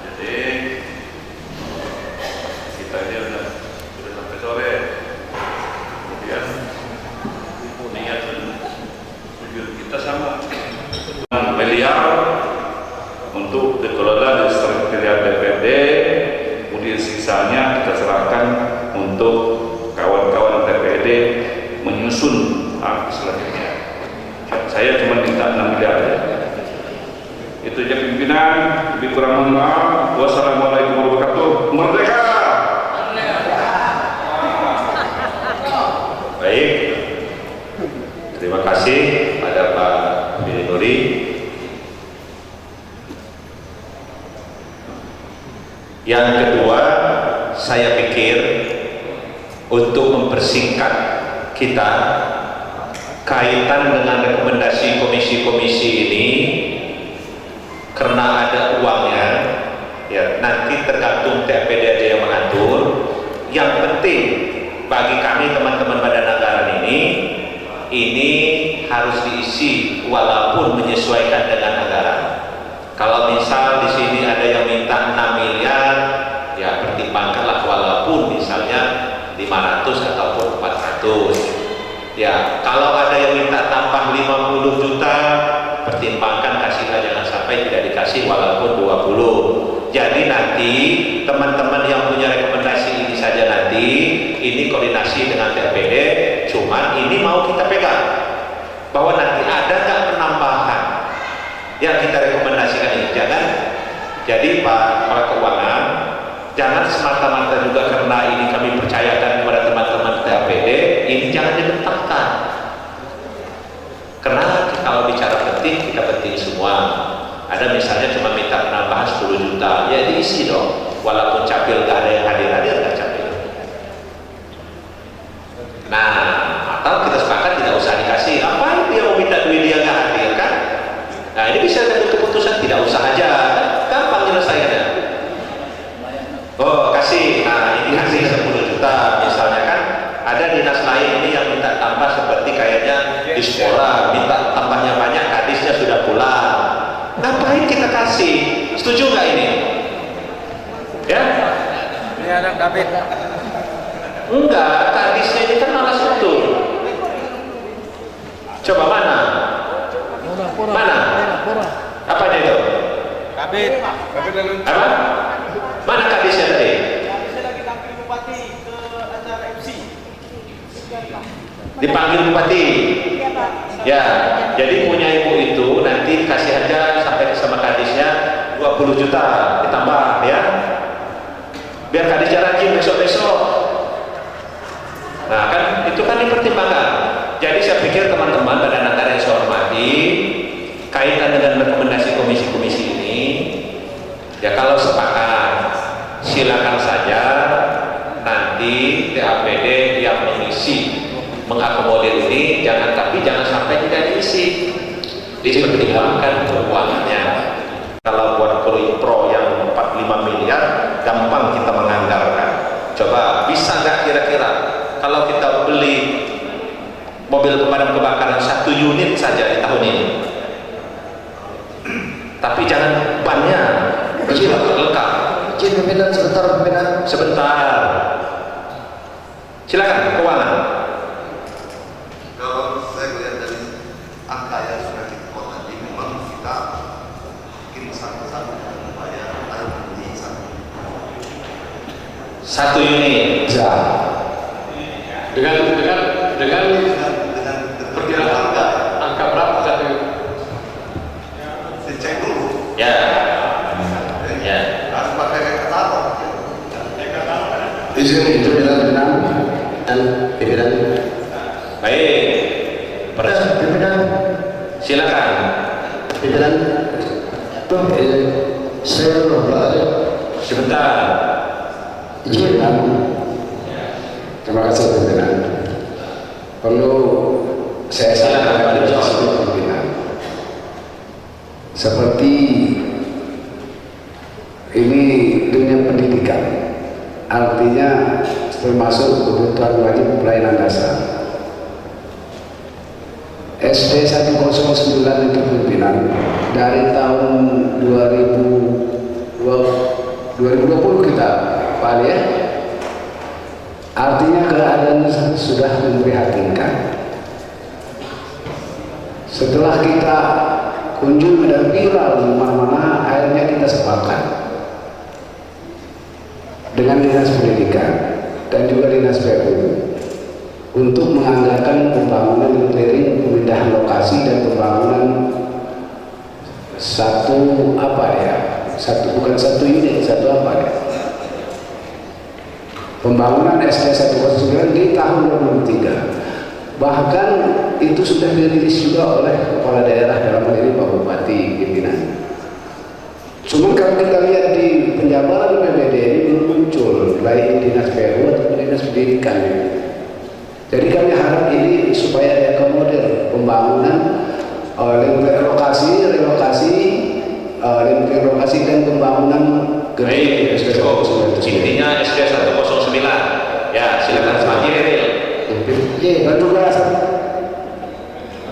Jadi kita ini sudah sampai sore. Kemudian niat dan tujuan kita sama. Miliar untuk dikelola di sekretariat DPD, kemudian sisanya kita serahkan untuk kawan-kawan DPD menyusun selanjutnya. Saya cuma minta 6 miliar aja. Itu aja pimpinan. Lebih kurang mohon maaf. Wassalamualaikum warahmatullahi wabarakatuh. Merdeka! Baik. Terima kasih pada Pak Billy Nuri. Yang kedua, saya pikir untuk mempersingkat kita kaitan dengan rekomendasi komisi-komisi ini, karena ada uangnya, ya nanti tergantung TAPD aja yang mengatur. Yang penting bagi kami teman-teman badan anggaran ini harus diisi walaupun menyesuaikan dengan anggaran. Kalau misal di sini ada yang minta 6 miliar, ya pertimbangkanlah walaupun misalnya 500 ataupun 400. Ya, kalau ada yang minta tambah 50 juta, pertimbangkan kasihlah, jangan sampai tidak dikasih walaupun 20. Jadi nanti teman-teman yang punya rekomendasi ini saja nanti, ini koordinasi dengan TPD, cuman ini mau kita pegang bahwa nanti ada nggak penambahan yang kita rekomendasikan Jadi Pak Kepala Keuangan, jangan semata-mata juga karena ini kami percayakan kepada teman-teman TAPD, ini jangan dibentangkan. Karena kalau bicara penting, kita penting semua. Ada misalnya cuma minta penambahan 10 juta, ya diisi dong. Walaupun capil gak ada yang hadir-hadir, gak capil. Nah, atau kita sepakat tidak usah dikasih. Apa dia mau minta duit dia gak hadir kan? Nah, ini bisa ada keputusan tidak usah aja. Gampang nyelesainya. Oh, kasih. Nah, ini kasih 10 juta misalnya kan. Ada dinas lain ini yang minta tambah seperti kayaknya di sekolah, minta tambahnya banyak, kadisnya sudah pulang. Ngapain kita kasih? Setuju nggak ini? Ya? Ini ada David. Enggak, kadisnya ini kan malah setul. Coba mana? Mana? Apanya itu? David. Apa? Mana kadisnya tadi? Dipanggil bupati. Ya, jadi punya ibu itu nanti kasih aja sampai sama kadisnya 20 juta ditambah ya. Biar kadisnya rajin besok-besok. Nah kan itu kan dipertimbangkan. Jadi saya pikir teman-teman pada negara yang saya hormati, kaitan dengan rekomendasi komisi-komisi ini, ya kalau sepakat silakan saja nanti TAPD yang mengisi mengakomodir ini, tapi jangan sampai tidak diisi, dipertimbangkan keuangannya. Kalau buat pro yang 45 miliar gampang kita menganggarkan. Coba bisa nggak kira-kira kalau kita beli mobil pemadam kebakaran 1 unit saja di tahun ini, tapi jangan bannya lengkap. Izin pimpinan sebentar, pimpinan. Sebentar, silakan keuangan. Kalau saya melihat dari angka yang sudah kita quote tadi, memang kita mungkin satu-satu membayar ada membeli satu unit. Ya. Dengan perkiraan angka berapa satu? dicek dulu. Ya. Ya. Harus pakai katalog. Izin pimpinan dan pimpinan. Baik. Pimpinan. Silakan. Pimpinan. Tuh, saya lupa. Sebentar. Izin. Terima kasih pimpinan. Perlu saya sampaikan kepada pimpinan. Seperti ini dunia pendidikan, artinya termasuk kebutuhan wajib pelayanan dasar. SD 109 itu pimpinan dari tahun 2020 kita Pak Ali ya. Artinya keadaan sudah memprihatinkan. Setelah kita kunjung dan viral di mana-mana, akhirnya kita sepakat dengan dinas pendidikan dan juga dinas PU untuk menganggarkan pembangunan clearing, pemindahan lokasi dan pembangunan bukan satu unit, pembangunan SD 109 di tahun 2003. Bahkan itu sudah dirilis juga oleh kepala daerah, dalam hal ini Pak Bupati pimpinan. Cuma kalau kita lihat di penjabaran PBD ini belum muncul baik dinas PU atau dinas pendidikan. Jadi kami harap ini supaya diakomodir pembangunan relokasi dan pembangunan Baik, intinya SD 109. Ya, silakan semakin real. Dan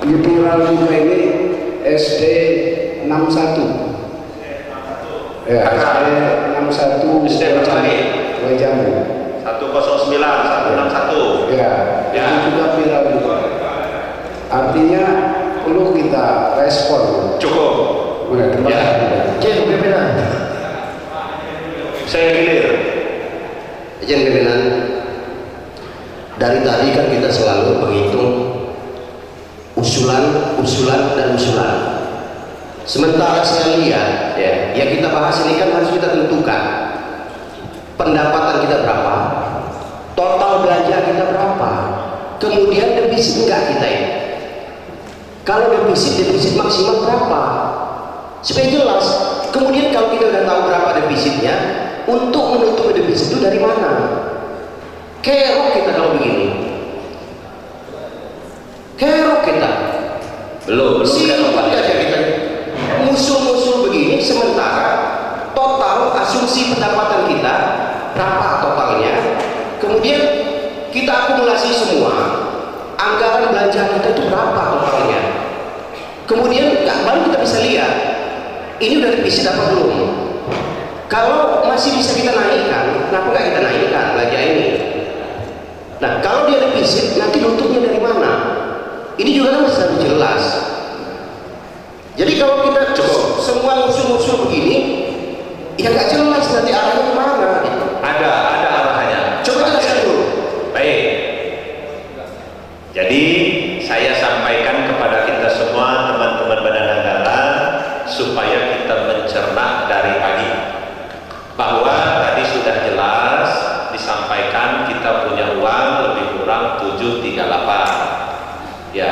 juga viral juga ini SD 61. Ya, SD 61. SD berapa lagi? Jambi. 109, 161. Ya, itu juga viral juga. Artinya perlu kita respon. Cukup. Terima kasih. Izin pimpinan. Saya gilir. Izin pimpinan. Dari tadi kan kita selalu menghitung usulan dan usulan. Sementara saya lihat ya, yang kita bahas ini kan harus kita tentukan pendapatan kita berapa, total belanja kita berapa, kemudian defisit enggak kita ini. Kalau defisit maksimal berapa, supaya jelas. Kemudian kalau kita udah tahu berapa defisitnya, untuk menutup defisit itu dari mana? Kerok kita kalau begini, kerok kita belum aja kita musuh-musuh begini, sementara total asumsi pendapatan kita berapa totalnya, kemudian kita akumulasi semua anggaran belanja kita itu berapa totalnya, kemudian baru kita bisa lihat ini udah defisit apa belum. Kalau masih bisa kita naikkan, kenapa nggak kita naikkan belanja ini? Nah, kalau dia defisit, nanti nutupnya dari mana? Ini juga kan harus jelas. Jadi kalau kita semua musuh-musuh begini, ya nggak jelas nanti arahnya kemana. Ada arahannya. Coba jelaskan dulu. Baik. Jadi saya sampaikan kepada kita semua teman-teman Badan Anggaran supaya kita mencerna dari pagi bahwa tadi sudah jelas disampaikan kita punya uang lebih kurang 738 ya,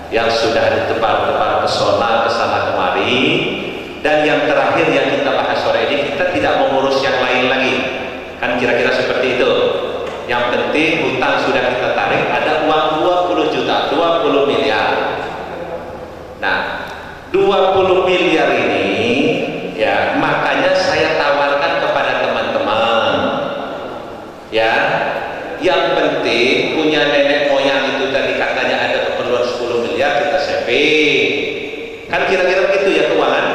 yang sudah ditebar-tebar pesona kesana kemari, dan yang terakhir yang kita bahas sore ini kita tidak mengurus yang lain lagi kan, kira-kira seperti itu. Yang penting hutang sudah kita tarik, ada uang 20 juta, 20 miliar. Nah 20 miliar ini ya, makanya saya tawarkan kepada teman-teman ya, yang penting punya nenek moyang itu tadi katanya ada keperluan 10 miliar kita saving kan, kira-kira begitu ya keuangan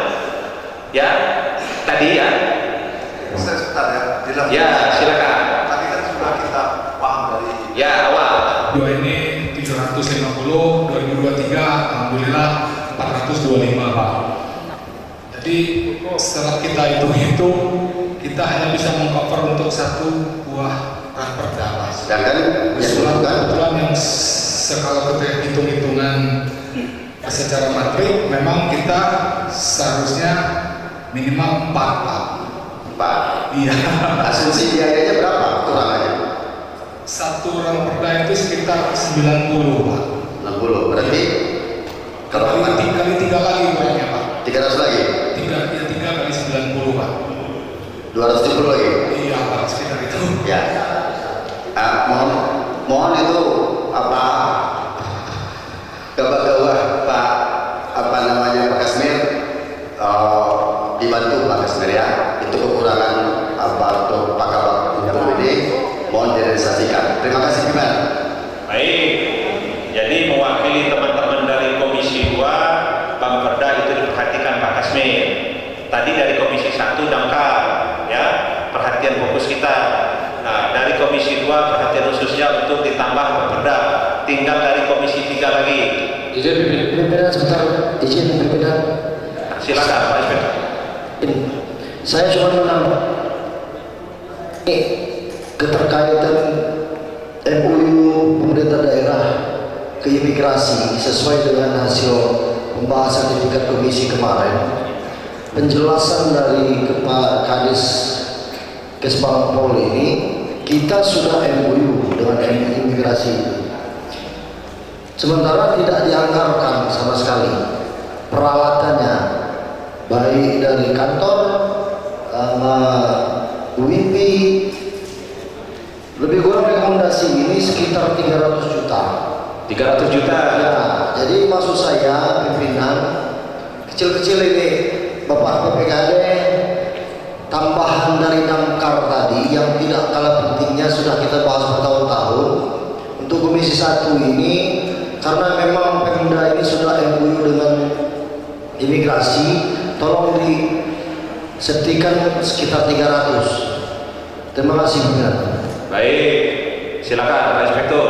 ya tadi ya. Sebentar ya, dilakukan. Ya silakan. Tadi kan sudah kita paham dari ya awal. Dua ini 750, 2023 alhamdulillah 425 Pak. Jadi setelah kita hitung-hitung, kita hanya bisa mengcover untuk satu buah raperda. Sedangkan kebetulan yang kalau kita hitung-hitungan secara matrik, memang kita seharusnya minimal 4 Pak. 4. Iya. Asumsi biayanya berapa kurangannya? Satu raperda itu sekitar 90 Pak. 60 berarti kalau kali 3 lagi kurangnya Pak. 300 lagi? 3 kali 90 Pak. 270 lagi? Iya Pak, sekitar itu. Ya. Mohon itu apa gawah Pak Pak Kasmir, dibantu Pak Kasmir ya. Itu kekurangan untuk Pak Kabak untuk ini mohon direalisasikan. Terima kasih Biman. Baik. Jadi mewakili teman-teman dari Komisi 2 Bamperda itu diperhatikan Pak Kasmir. Tadi dari Komisi 1 Damkar ya, perhatian fokus kita. Nah, dari Komisi 2 perhatian khususnya untuk ditambah Bamperda. Tinggal dari Komisi 3 lagi. Izin pimpinan sebentar, izin pimpinan. Silakan Pak Inspektur. Saya cuma menambah keterkaitan MOU pemerintah daerah ke imigrasi sesuai dengan hasil pembahasan di tingkat komisi kemarin. Penjelasan dari Kepala Kadis Kesbang Polri ini, kita sudah MOU dengan imigrasi itu. Sementara tidak dianggarkan sama sekali peralatannya, baik dari kantor, UIP, lebih kurang rekomendasi ini sekitar 300 juta. 300 juta. Ya, jadi maksud saya pimpinan kecil-kecil ini Bapak PPKD, tambahan dari damkar tadi yang tidak kalah pentingnya sudah kita bahas bertahun-tahun. Untuk Komisi 1 ini, karena memang Pemda ini sudah MOU dengan imigrasi, tolong disetikan sekitar 300. Terima kasih pimpinan. Baik, silakan Pak Inspektur.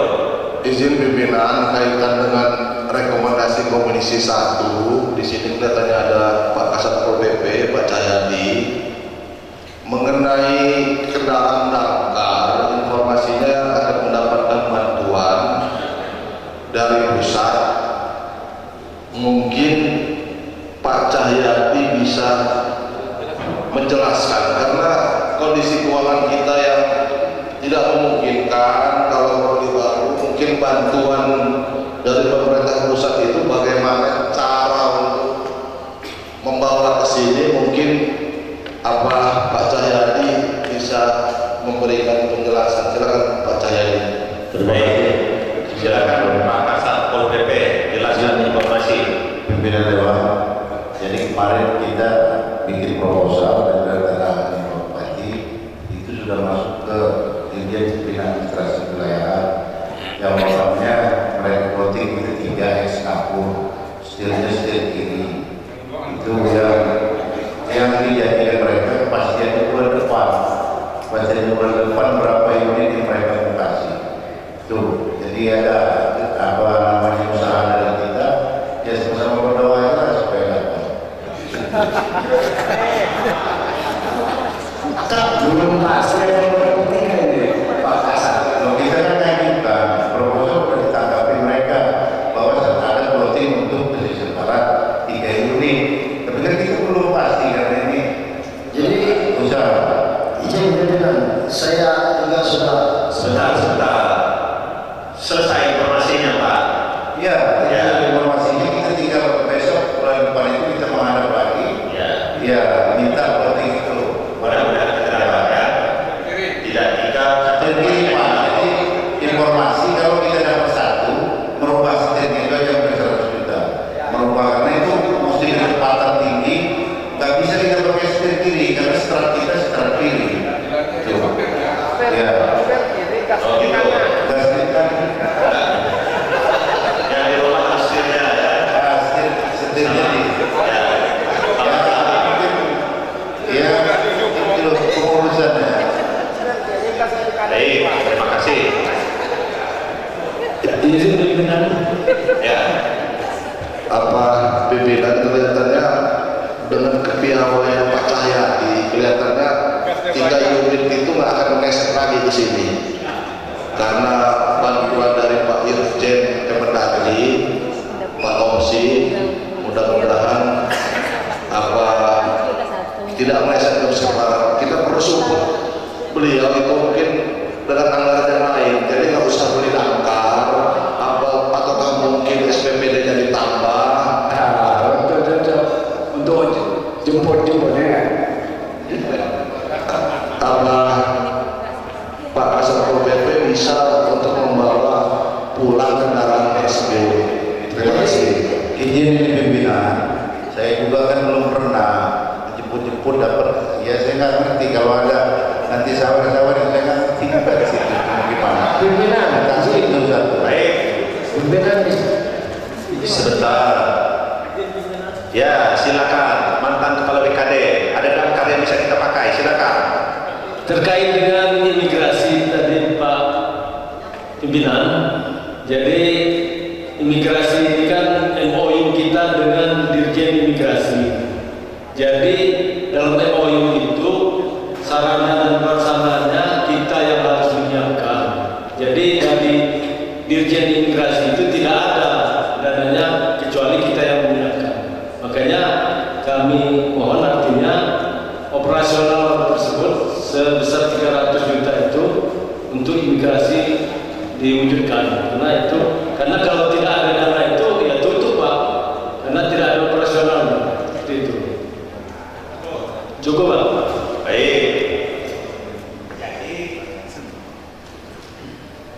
izin pimpinan kaitan dengan rekomendasi Komisi 1. Di sini kelihatannya ada Pak Kasat Pol PP, Pak Cahyadi, mengenai kendaraan damkar. Informasinya akan mendapatkan bantuan dari pusat. Mungkin Pak Cahyadi menjelaskan karena kondisi keuangan kita yang tidak memungkinkan. Kalau Orde Baru mungkin bantuan dari pemerintah pusat itu bagaimana cara untuk membawa ke sini, mungkin apa Pak Cahyadi bisa memberikan penjelasan. Silakan Pak Cahyadi. Baik, silakan Pak Kasat Pol PP jelaskan informasi. Pimpinan Dewan, jadi kemarin kita bikin proposal dan dari Bupati itu sudah masuk ke Dirjen Pembinaan Administrasi Kewilayahan yang makamnya mereka voting itu 3 ex kapur, setirnya setir kiri. Itu yang dijadikan mereka kepastian bulan depan. Kepastian bulan depan berapa unit yang mereka kasih. Tuh, jadi ada apa namanya usaha dari kita, ya sama-sama berdoa aja supaya dapat. Belum pasti Pak Kasat. Kalau kita kan ngajukan proposal sudah ditanggapi mereka bahwa ada voting untuk pesisir barat 3 unit. Tapi kan kita belum pasti karena ini. Jadi usaha. izin pimpinan, saya juga sudah Sebentar. Selesai informasinya Pak. Ya, informasinya kita tinggal besok bulan depan itu kita menghadap lagi. Ya, minta voting itu. Mudah-mudahan terdapat ya. Tidak 3 Jadi Pak, jadi informasi kalau kita dapat satu merubah setirnya itu aja sampai 100 juta. Merubah karena itu mesti kecepatan tinggi, nggak bisa kita pakai setir kiri karena setelah kita setir kiri. Ya. Oh gitu. Gas kan. Yang di rumah hasilnya ya. Setirnya di. Ya, itu pengurusannya. Baik, terima kasih. Izin pimpinan. Ya. Apa pimpinan kelihatannya dengan kepiawaian Pak Cahyadi kelihatannya 3 unit itu nggak akan meleset lagi ke sini karena bantuan dari Pak Irjen Kemendagri, Pak Omsi, mudah-mudahan apa tidak meleset ke sekarang. Kita perlu support beliau itu mungkin dengan anggaran yang lain, jadi nggak usah beli damkar ataukah mungkin SPPD-nya ditambah. Untuk jemput-jemputnya Apa Pak Kasat Pol PP bisa untuk membawa pulang kendaraan tersebut. Terima kasih. Izin pimpinan, saya juga kan belum pernah jemput-jemput dapat. Ya saya nggak ngerti kalau ada nanti sawah-sawah yang saya nggak ngerti juga di situ gimana. pimpinan. Kasih itu satu. Baik. Pimpinan Sebentar. Ya, silakan mantan kepala BKD. Ada damkar yang bisa kita pakai, silakan. Terkait dengan imigrasi tadi Pak Pimpinan, jadi imigrasi ini kan MOU kita dengan Dirjen Imigrasi. Jadi dalam MOU itu sarana dan prasarananya kita yang harus menyiapkan. Jadi dari Dirjen Imigrasi itu tidak ada dananya kecuali kita yang menyiapkan. Makanya kami mohon artinya operasional tersebut sebesar 300 juta itu untuk imigrasi diwujudkan. Karena kalau tidak ada dana itu ya tutup Pak, karena tidak ada operasional seperti itu. Cukup Pak. Baik.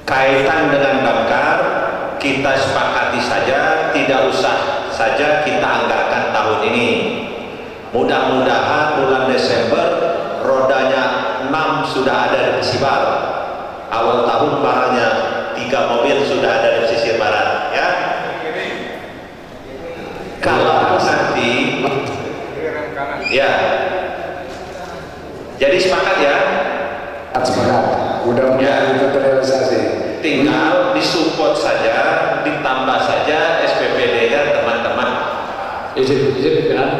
Kaitan dengan damkar kita sepakati saja, tidak usah saja kita anggarkan tahun ini. Mudah-mudahan bulan Desember rodanya 6 sudah ada di pesisir barat. Awal tahun barangnya 3 mobil sudah ada di pesisir barat, ya. Kalau nanti, ya. Jadi sepakat ya. sepakat. Mudah-mudahan itu terrealisasi. Tinggal disupport saja, ditambah saja SPPD-nya teman-teman. Izin pimpinan.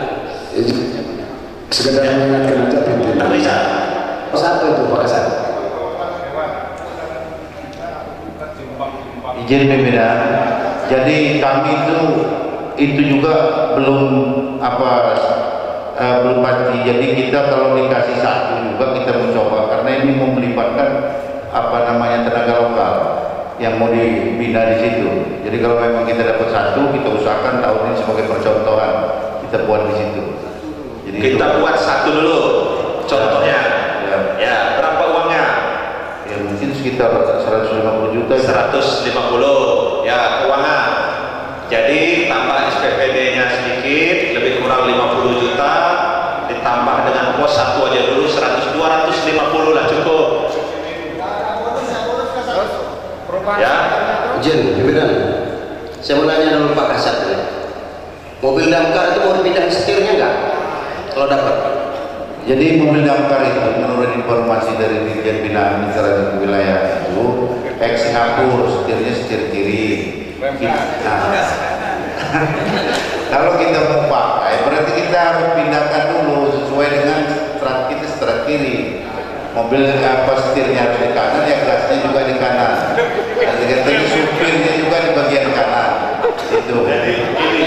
Sekedar mengingatkan aja pimpinan. Bisa. Satu itu Pak Kasat. Izin pimpinan. Jadi kami itu juga belum belum pasti jadi kita kalau dikasih satu juga kita mencoba, karena ini mau melibatkan tenaga lokal yang mau dibina di situ. Jadi kalau memang kita dapat satu, kita usahakan tahun ini sebagai percontohan kita buat di situ. Jadi kita buat satu dulu contohnya. Ya, berapa uangnya? Ya mungkin sekitar 150 juta. 150 ya keuangan. Jadi tambah SPPD-nya sedikit, lebih kurang 50 juta, ditambah dengan pos satu aja dulu 250 lah cukup. Ya. Izin, pimpinan. Saya mau nanya dulu Pak Kasat. Mobil damkar itu mau dipindahin setirnya nggak? Kalau dapat. Jadi mobil damkar itu menurut informasi dari Dirjen Bina Administrasi Wilayah itu ex Singapura, setirnya setir kiri. Kalau kita mau pakai berarti kita harus pindahkan dulu sesuai dengan strat kiri. Mobil setirnya harus di kanan, ya gasnya juga di kanan. Jadi supirnya juga di bagian kanan. Itu. Jadi ini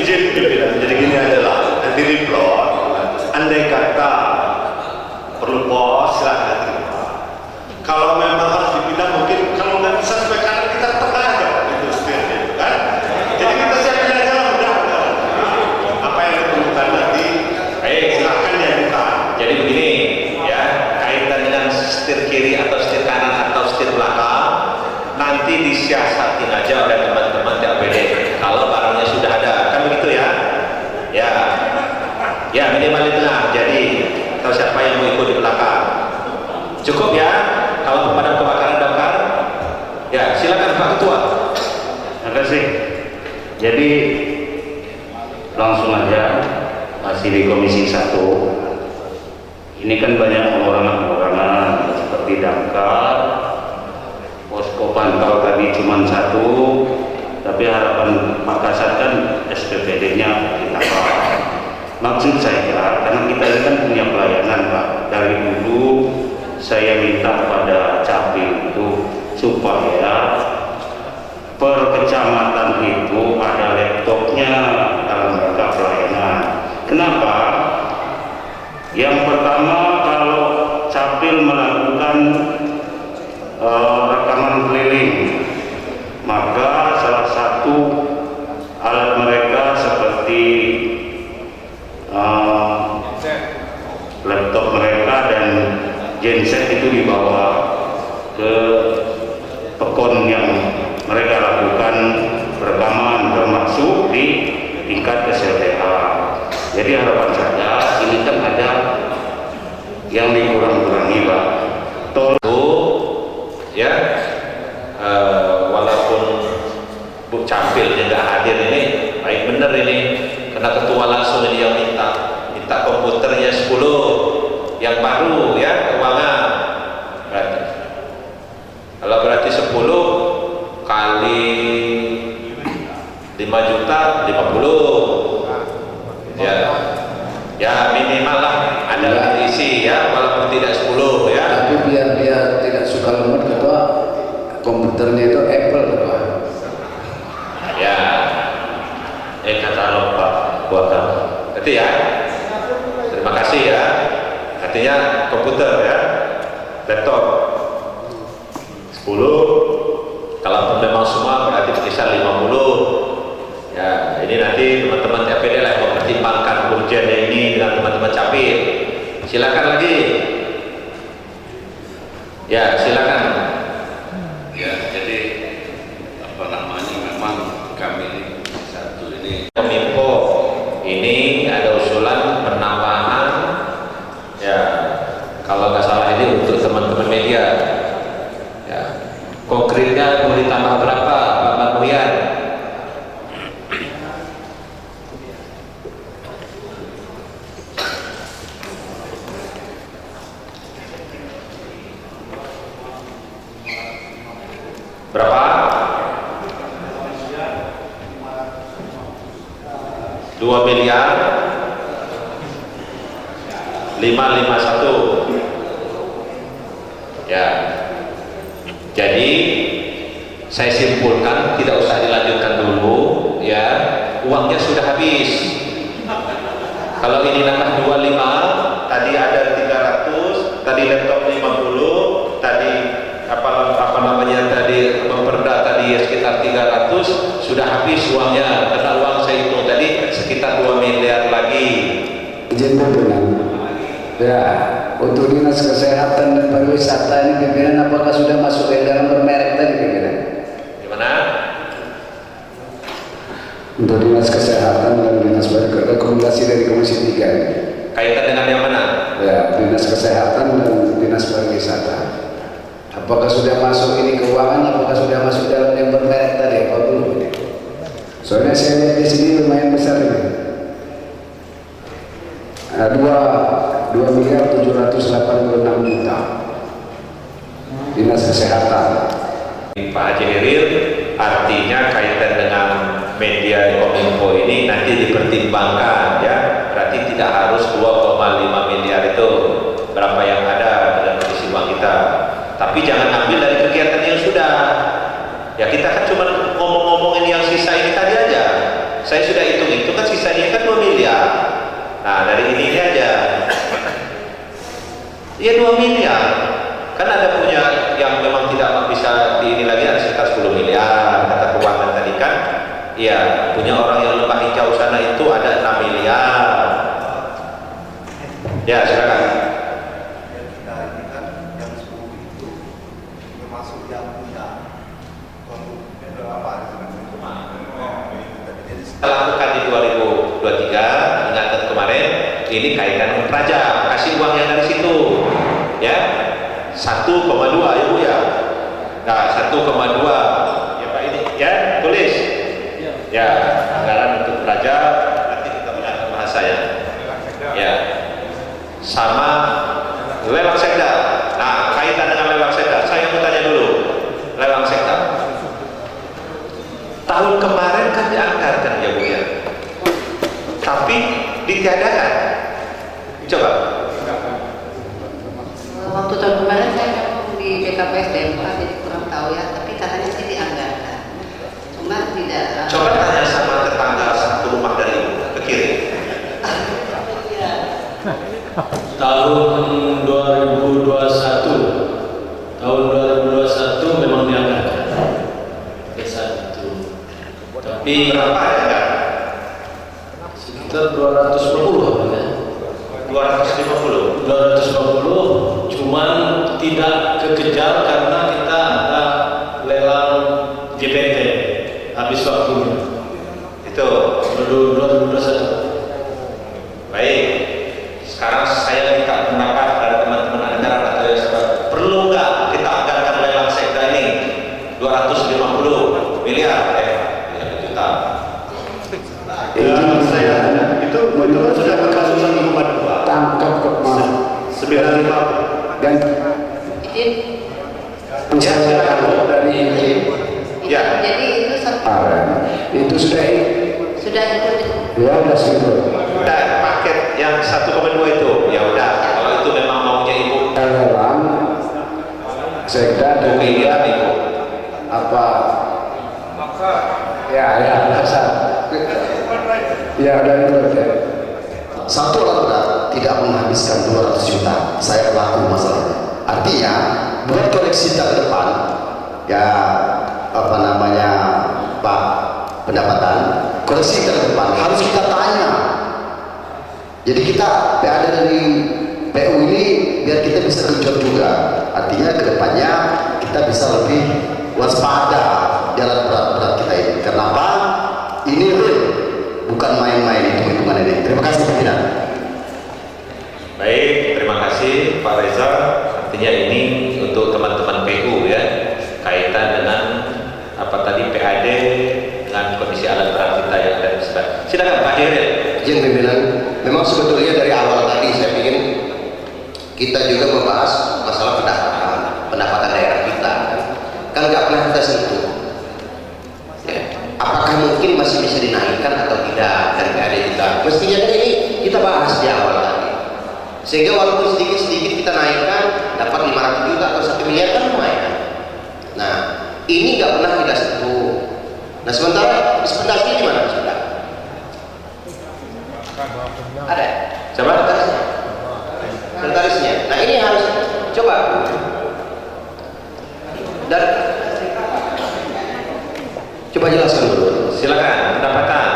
izin pimpinan. Jadi gini adalah di replot. Andai kata perlu pos, silahkan. Kalau memang harus dipindah, mungkin kalau nggak bisa sampai kanan kita tengah aja itu setirnya, kan? Jadi kita siapin aja lah, udah. Apa yang diperlukan nanti, silahkan ya kita. Jadi begini, ya kaitan dengan setir kiri atau setir kanan atau setir belakang, nanti disiasatin aja oleh teman-teman TAPD. Kalau barangnya sudah ada, kan begitu ya? Ya minimal di tengah. Jadi atau siapa yang mau ikut di belakang, cukup ya. Kalau pemadam kebakaran damkar, ya silakan Pak Ketua. Terima kasih. Jadi langsung aja, masih di Komisi 1. Ini kan banyak pengurangan seperti damkar, posko pantau tadi cuma 1, tapi harapan Pak Kasat kan SPPD-nya ditambah. Maksud saya, karena kita ini kan punya pelayanan Pak, dari dulu saya minta pada Capil itu supaya per kecamatan itu ada laptopnya dalam rangka pelayanan. Kenapa? Yang pertama, kalau Capil melakukan rekaman keliling, maka salah satu alat mereka seperti laptop mereka dan genset itu dibawa ke pekon yang mereka lakukan rekaman, termasuk di tingkat SLTA. Jadi harapan saya ini kan ada yang dikurang-kurangi Pak. Ya, walaupun Bu Capil nggak hadir ini, baik bener ini, karena ketua langsung ini yang minta komputernya 10 yang baru ya, keuangan. Berarti 10 kali 5 juta 50 ya minimal lah ada isi ya, walaupun tidak 10 ya. Tapi biar dia tidak suka lemot Ketua, komputernya itu Apple Ketua. Ya, katalog Pak buatan. Berarti ya, terima kasih ya. Artinya komputer ya, laptop 10. Kalau memang semua berarti berkisar 50. Ya, ini nanti teman-teman TAPD lah yang mempertimbangkan urgennya ini dengan teman-teman Capil. Silakan lagi. Ya, silakan. Ya, jadi memang kami satu ini Kominfo ini ada usulan penambahan ya, kalau nggak salah ini untuk teman-teman media ya, konkretnya mau ditambah berapa Pak Marmuyan? Berapa? 2 miliar 551 ya. Jadi saya simpulkan tidak usah dilanjutkan dulu ya, uangnya sudah habis Kalau ini nambah 25, tadi ada 300, tadi laptop 50, tadi apa namanya tadi memperda tadi sekitar 300, sudah habis uangnya. Karena uang saya hitung tadi sekitar 2 miliar lagi. Izin pimpinan. Ya, untuk dinas kesehatan dan pariwisata ini pimpinan apakah sudah masuk edaran bermerek tadi pimpinan? Gimana? Untuk dinas kesehatan dan dinas pariwisata, rekomendasi dari Komisi 3 ini. Kaitan dengan yang mana? Ya, dinas kesehatan dan dinas pariwisata. Apakah sudah masuk ini keuangan? Apakah sudah masuk dalam yang bermerek tadi? Apa belum? Soalnya saya lihat di sini lumayan besar ini. 2.786 juta dinas kesehatan. Pak Haji Heril, artinya kaitan dengan media Kominfo ini nanti dipertimbangkan ya, berarti tidak harus 2,5 miliar itu berapa yang ada dalam isi uang kita, tapi jangan ambil dari kegiatan yang sudah ya. Kita kan cuma ngomong-ngomongin yang sisa ini tadi aja, saya sudah hitung-hitung kan sisanya kan 2 miliar. Nah dari ini aja ya 2 miliar kan ada punya yang memang tidak bisa di ini lagi, ada sekitar 10 miliar kata keuangan tadi kan. Iya, punya orang yang lembah hijau sana itu ada 6 miliar. Ya silakan. Kita lakukan di 2023, ingatan kemarin ini kaitan dengan pajak, kasih uang yang dari situ ya 1,2 ya Bu ya. Nah 1,2 ya Pak ini ya, tulis ya, anggaran untuk pajak nanti kita punya bahasa ya sama lelang sekda. Nah kaitan dengan lelang sekda, saya mau tanya dulu, lelang sekda tahun kemarin kan dianggarkan ya Bu ya, tapi ditiadakan. Coba waktu tahun kemarin saya ngomong di BKPSDM, jadi kurang tahu ya, tapi katanya sih dianggarkan, cuma tidak. Coba tanya sama tetangga satu rumah dari Ibu ke kiri. Tahun 2021 memang dianggarkan ke saat itu, tapi berapa ya? Sekitar 250 ya. 250, cuman tidak kekejar karena kita ada lelang JPT habis waktunya. Itu 2021. Baik, sekarang saya minta pendapat dari teman-teman anggaran atau yang sebab perlu nggak kita anggarkan lelang sekda ini 250 miliar juta. Saya itu kan sudah berkasus 1,2 tangkap ke 95 dan dari ya. Jadi itu itu sudah ya udah situ. Dan paket yang 1,2 itu ya udah, kalau itu memang maunya Ibu. Lelang sekda dan juga Ibu apa ya dasar ya udah itu ya. Satu alat berat tidak menghabiskan 200 juta. Saya pelaku masalahnya. Artinya buat koreksi ke depan ya, apa namanya Pak pendapatan, koreksi ke depan harus kita tanya. Jadi kita PAD dari PU ini biar kita bisa genjot juga. Artinya ke depannya kita bisa lebih waspada jalan berat-berat kita ini. Kenapa? Ini real, bukan main-main hitung-hitungan ini. Terima kasih pimpinan. Baik, terima kasih Pak Reza. Artinya ini untuk teman-teman PU ya, kaitan dengan apa tadi PAD dengan kondisi alat berat kita yang ada di sebelah. Silakan Pak Diril. Izin pimpinan, memang sebetulnya dari awal tadi saya ingin kita juga membahas masalah pendapatan daerah kita. Kan nggak pernah kita sentuh. Ya. Apakah mungkin masih bisa dinaikkan atau tidak dari PAD kita? Mestinya kan ini kita bahas di awal tadi. Sehingga walaupun sedikit-sedikit kita naikkan dapat 500 juta atau 1 miliar kan lumayan. Nah, ini nggak pernah kita sentuh. Nah, sementara dispensasi di mana sudah? Ada? Coba inventarisnya. Nah ini harus coba. Dan coba jelaskan dulu. Silakan pendapatan.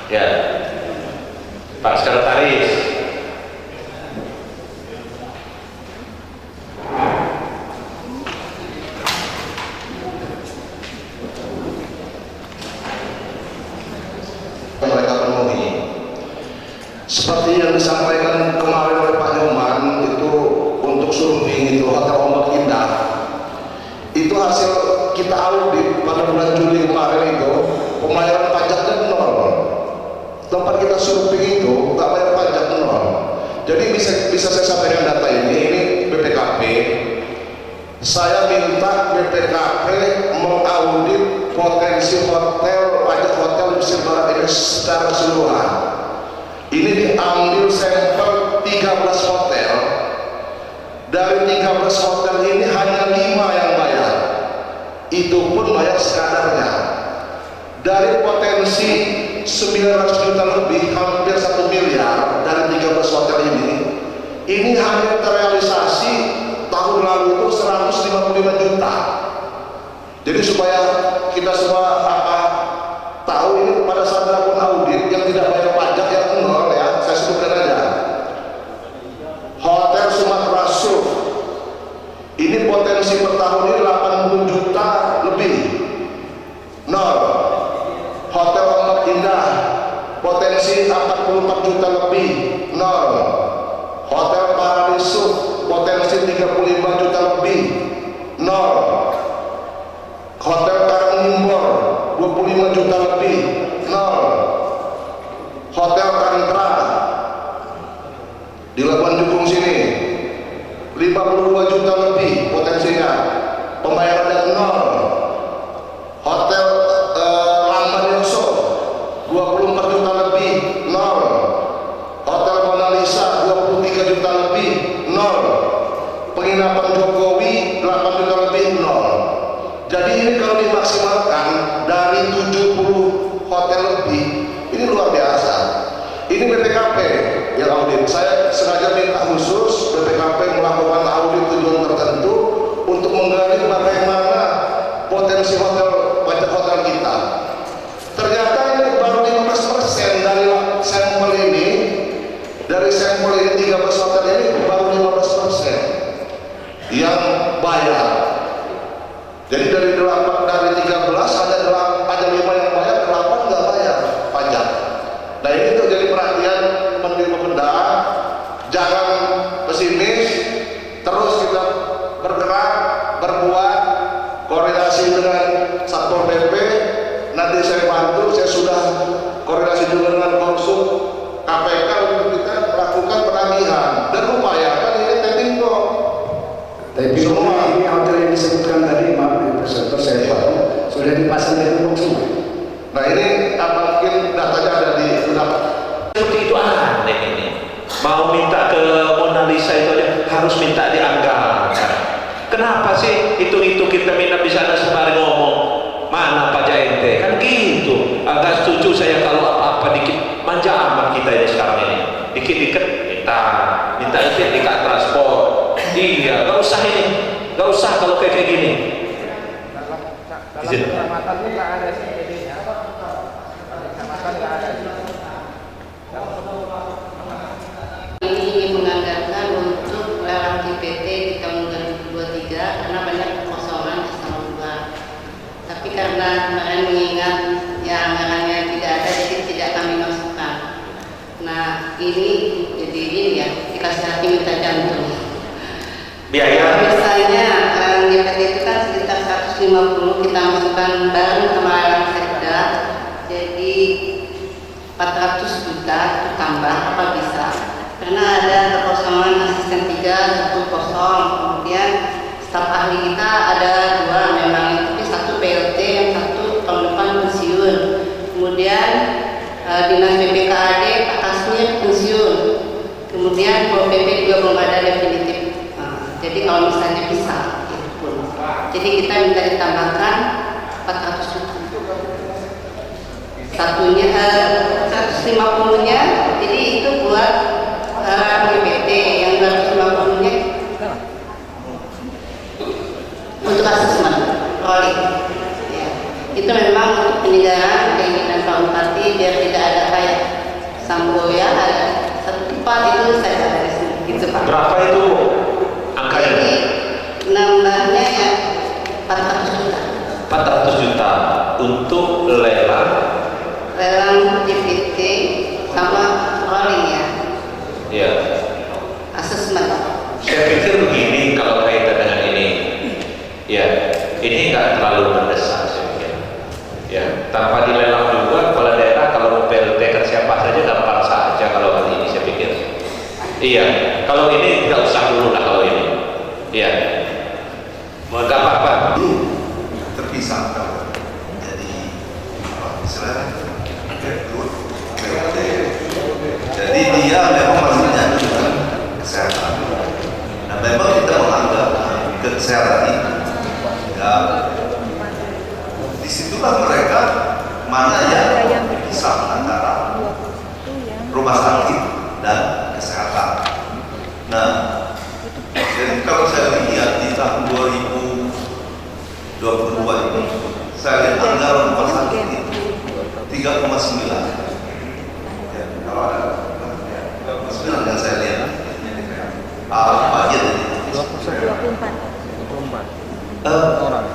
Ya, Pak Sekretaris. Mereka penuhi seperti yang disampaikan kemarin oleh Pak Nyoman itu untuk survei itu Hotel Ombak Indah itu hasil kita audit pada bulan Juli kemarin itu pembayaran pajaknya nol. Tempat kita survei itu nggak bayar pajak nol. Jadi bisa saya sampaikan data ini BPKP. Saya minta BPKP mengaudit potensi hotel, pajak hotel di Nusantara ini secara keseluruhan. Ini diambil sampel 13 hotel. Dari 13 hotel ini hanya 5 yang bayar. Itu pun bayar sekadarnya. Dari potensi 900 juta lebih, hampir 1 miliar dari 13 hotel ini hanya terrealisasi tahun lalu itu 155 juta. Jadi supaya kita semua tahu ini pada saat melakukan audit yang tidak bayar pajak yang nol ya, saya sebutkan aja. Hotel Sumatera Sur ini potensi per tahun ini 80 juta lebih, nol. Hotel Ombak Indah potensi 44 juta lebih, nol. Hotel Paradisus potensi 35 juta lebih, nol. Hotel Karangnimbor 25 juta lebih, nol. Hotel Tantra di Labuan Jukung sini 52 juta lebih potensinya, pembayarannya nol. Hotel Lambanyoso 24 juta lebih, nol. Hotel Mona Lisa 23 juta lebih, nol. Penginapan Jokowi 8 juta lebih, nol. Jadi ini kalau dimaksimalkan dari 70 hotel lebih, ini luar biasa. Ini BPKP yang audit. Saya sengaja minta khusus BPKP melakukan audit tujuan tertentu untuk menggali bagaimana potensi hotel, pajak hotel kita. Ternyata ini baru 15% dari sampel ini, dari sampel ini 13 hotel ini baru 15% yang bayar. Jadi dari 13 ada 5 yang bayar, 8 nggak bayar pajak. Nah ini tuh jadi perhatian Menteri Pemda, jangan pesimis, terus kita bergerak, berbuat, koordinasi dengan Satpol PP. Nanti saya bantu, saya sudah koordinasi juga dengan Korsup KPK untuk kita melakukan penagihan dan upayakan ini tending kok. Tapi semua ini hotel yang disebutkan tadi, maaf Profesor, saya tahu sudah dipasang dari semua. Nah ini mungkin datanya ada di pendapat. Seperti itu aneh ini. Mau minta ke Mona Lisa itu aja harus minta dianggarkan. Kenapa sih itu kita minta di sana sembari ngomong? Mana pajak ente? Kan gitu. Agak setuju saya kalau apa-apa dikit manja amat kita ini sekarang ini. Dikit-dikit minta itu dikat transport. Iya, nggak usah ini, nggak usah kalau kayak gini. Izin. Kecamatan nggak ada sih bedanya. Kecamatan nggak ada sih. Ini ingin menganggarkan untuk lelang JPT di tahun 2023 karena banyak kekosongan di tahun 2. Tapi karena kemarin mengingat ya anggarannya tidak ada, jadi tidak kami masukkan. Nah ini jadi ini ya dikasih hati minta jantung. Biaya. Misalnya JPT itu kan sekitar 150 kita masukkan bareng sama lelang sekda, jadi 400 juta itu tambah apa bisa? Karena ada kekosongan asisten 3, 1 kosong, kemudian staf ahli kita ada 2 memang, tapi 1 PLT, yang 1 tahun depan pensiun. Kemudian dinas BPKAD atasnya pensiun. Kemudian Pol PP juga belum ada definitif. Jadi kalau misalnya bisa, itu pun. Jadi kita minta ditambahkan 400 juta. Satunya 150 150-nya, jadi itu buat GBT, yang 250-nya untuk asesmen rolling. Ya. Itu memang untuk peninggalan keinginan Pak Bupati biar tidak ada kayak Samboya, ada satu tempat itu saya beres gitu Pak. Berapa itu angkanya? Jadi nambahnya ya 400 juta. 400 juta untuk lelang GPT sama rolling ya. Iya. Asesmen. Saya pikir begini kalau kaitan dengan ini, ya ini nggak terlalu mendesak saya pikir. Ya, tanpa dilelang juga kepala daerah kalau PLT kan siapa saja gampang saja kalau hal ini saya pikir. Iya, kalau ini nggak usah dulu lah kalau ini. Iya. Mau apa-apa? Terpisah kalau jadi istilahnya jadi dia memang maksudnya dengan kesehatan. Nah memang kita menganggap kesehatan itu ya disitulah mereka mana yang bisa antara rumah sakit dan kesehatan. Nah jadi kalau saya lihat di tahun 2022 ini saya lihat anggaran rumah sakit itu 3,9. Ya, kalau ada 3,9 yang saya lihat apa aja dari itu? 24 orang.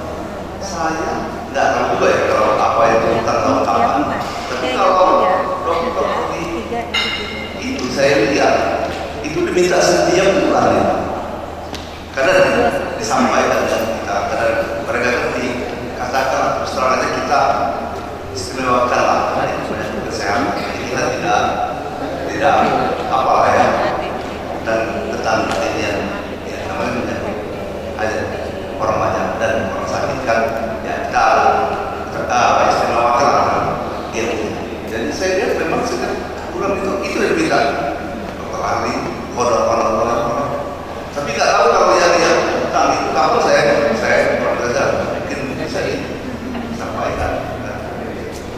Saya nggak tahu juga ya kalau apa itu tentang apa. Tapi kalau dokter itu saya lihat itu diminta setiap bulan ya. Karena disampaikan dan kita karena mereka dikatakan terus terang aja kita istimewakan lah kesehatan. Kita tidak apa ya dan tentang kejadian ya namanya ada orang banyak dan orang sakit kan ya kita istimewakan lah gitu. Jadi saya lihat memang sedang kurang itu yang kita dokter ahli honor. Tapi nggak tahu kalau yang tentang itu kapan saya kurang saja mungkin bisa disampaikan.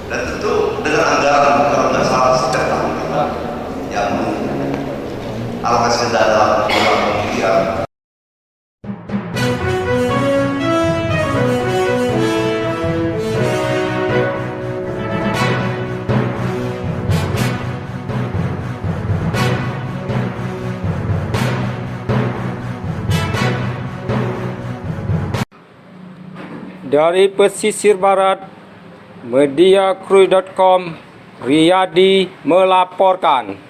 Dan tentu dengan anggaran kalau nggak salah setiap tahun kita yang alokasi dana 2 miliar. Dari pesisir barat, mediacruise.com, Riyadi melaporkan.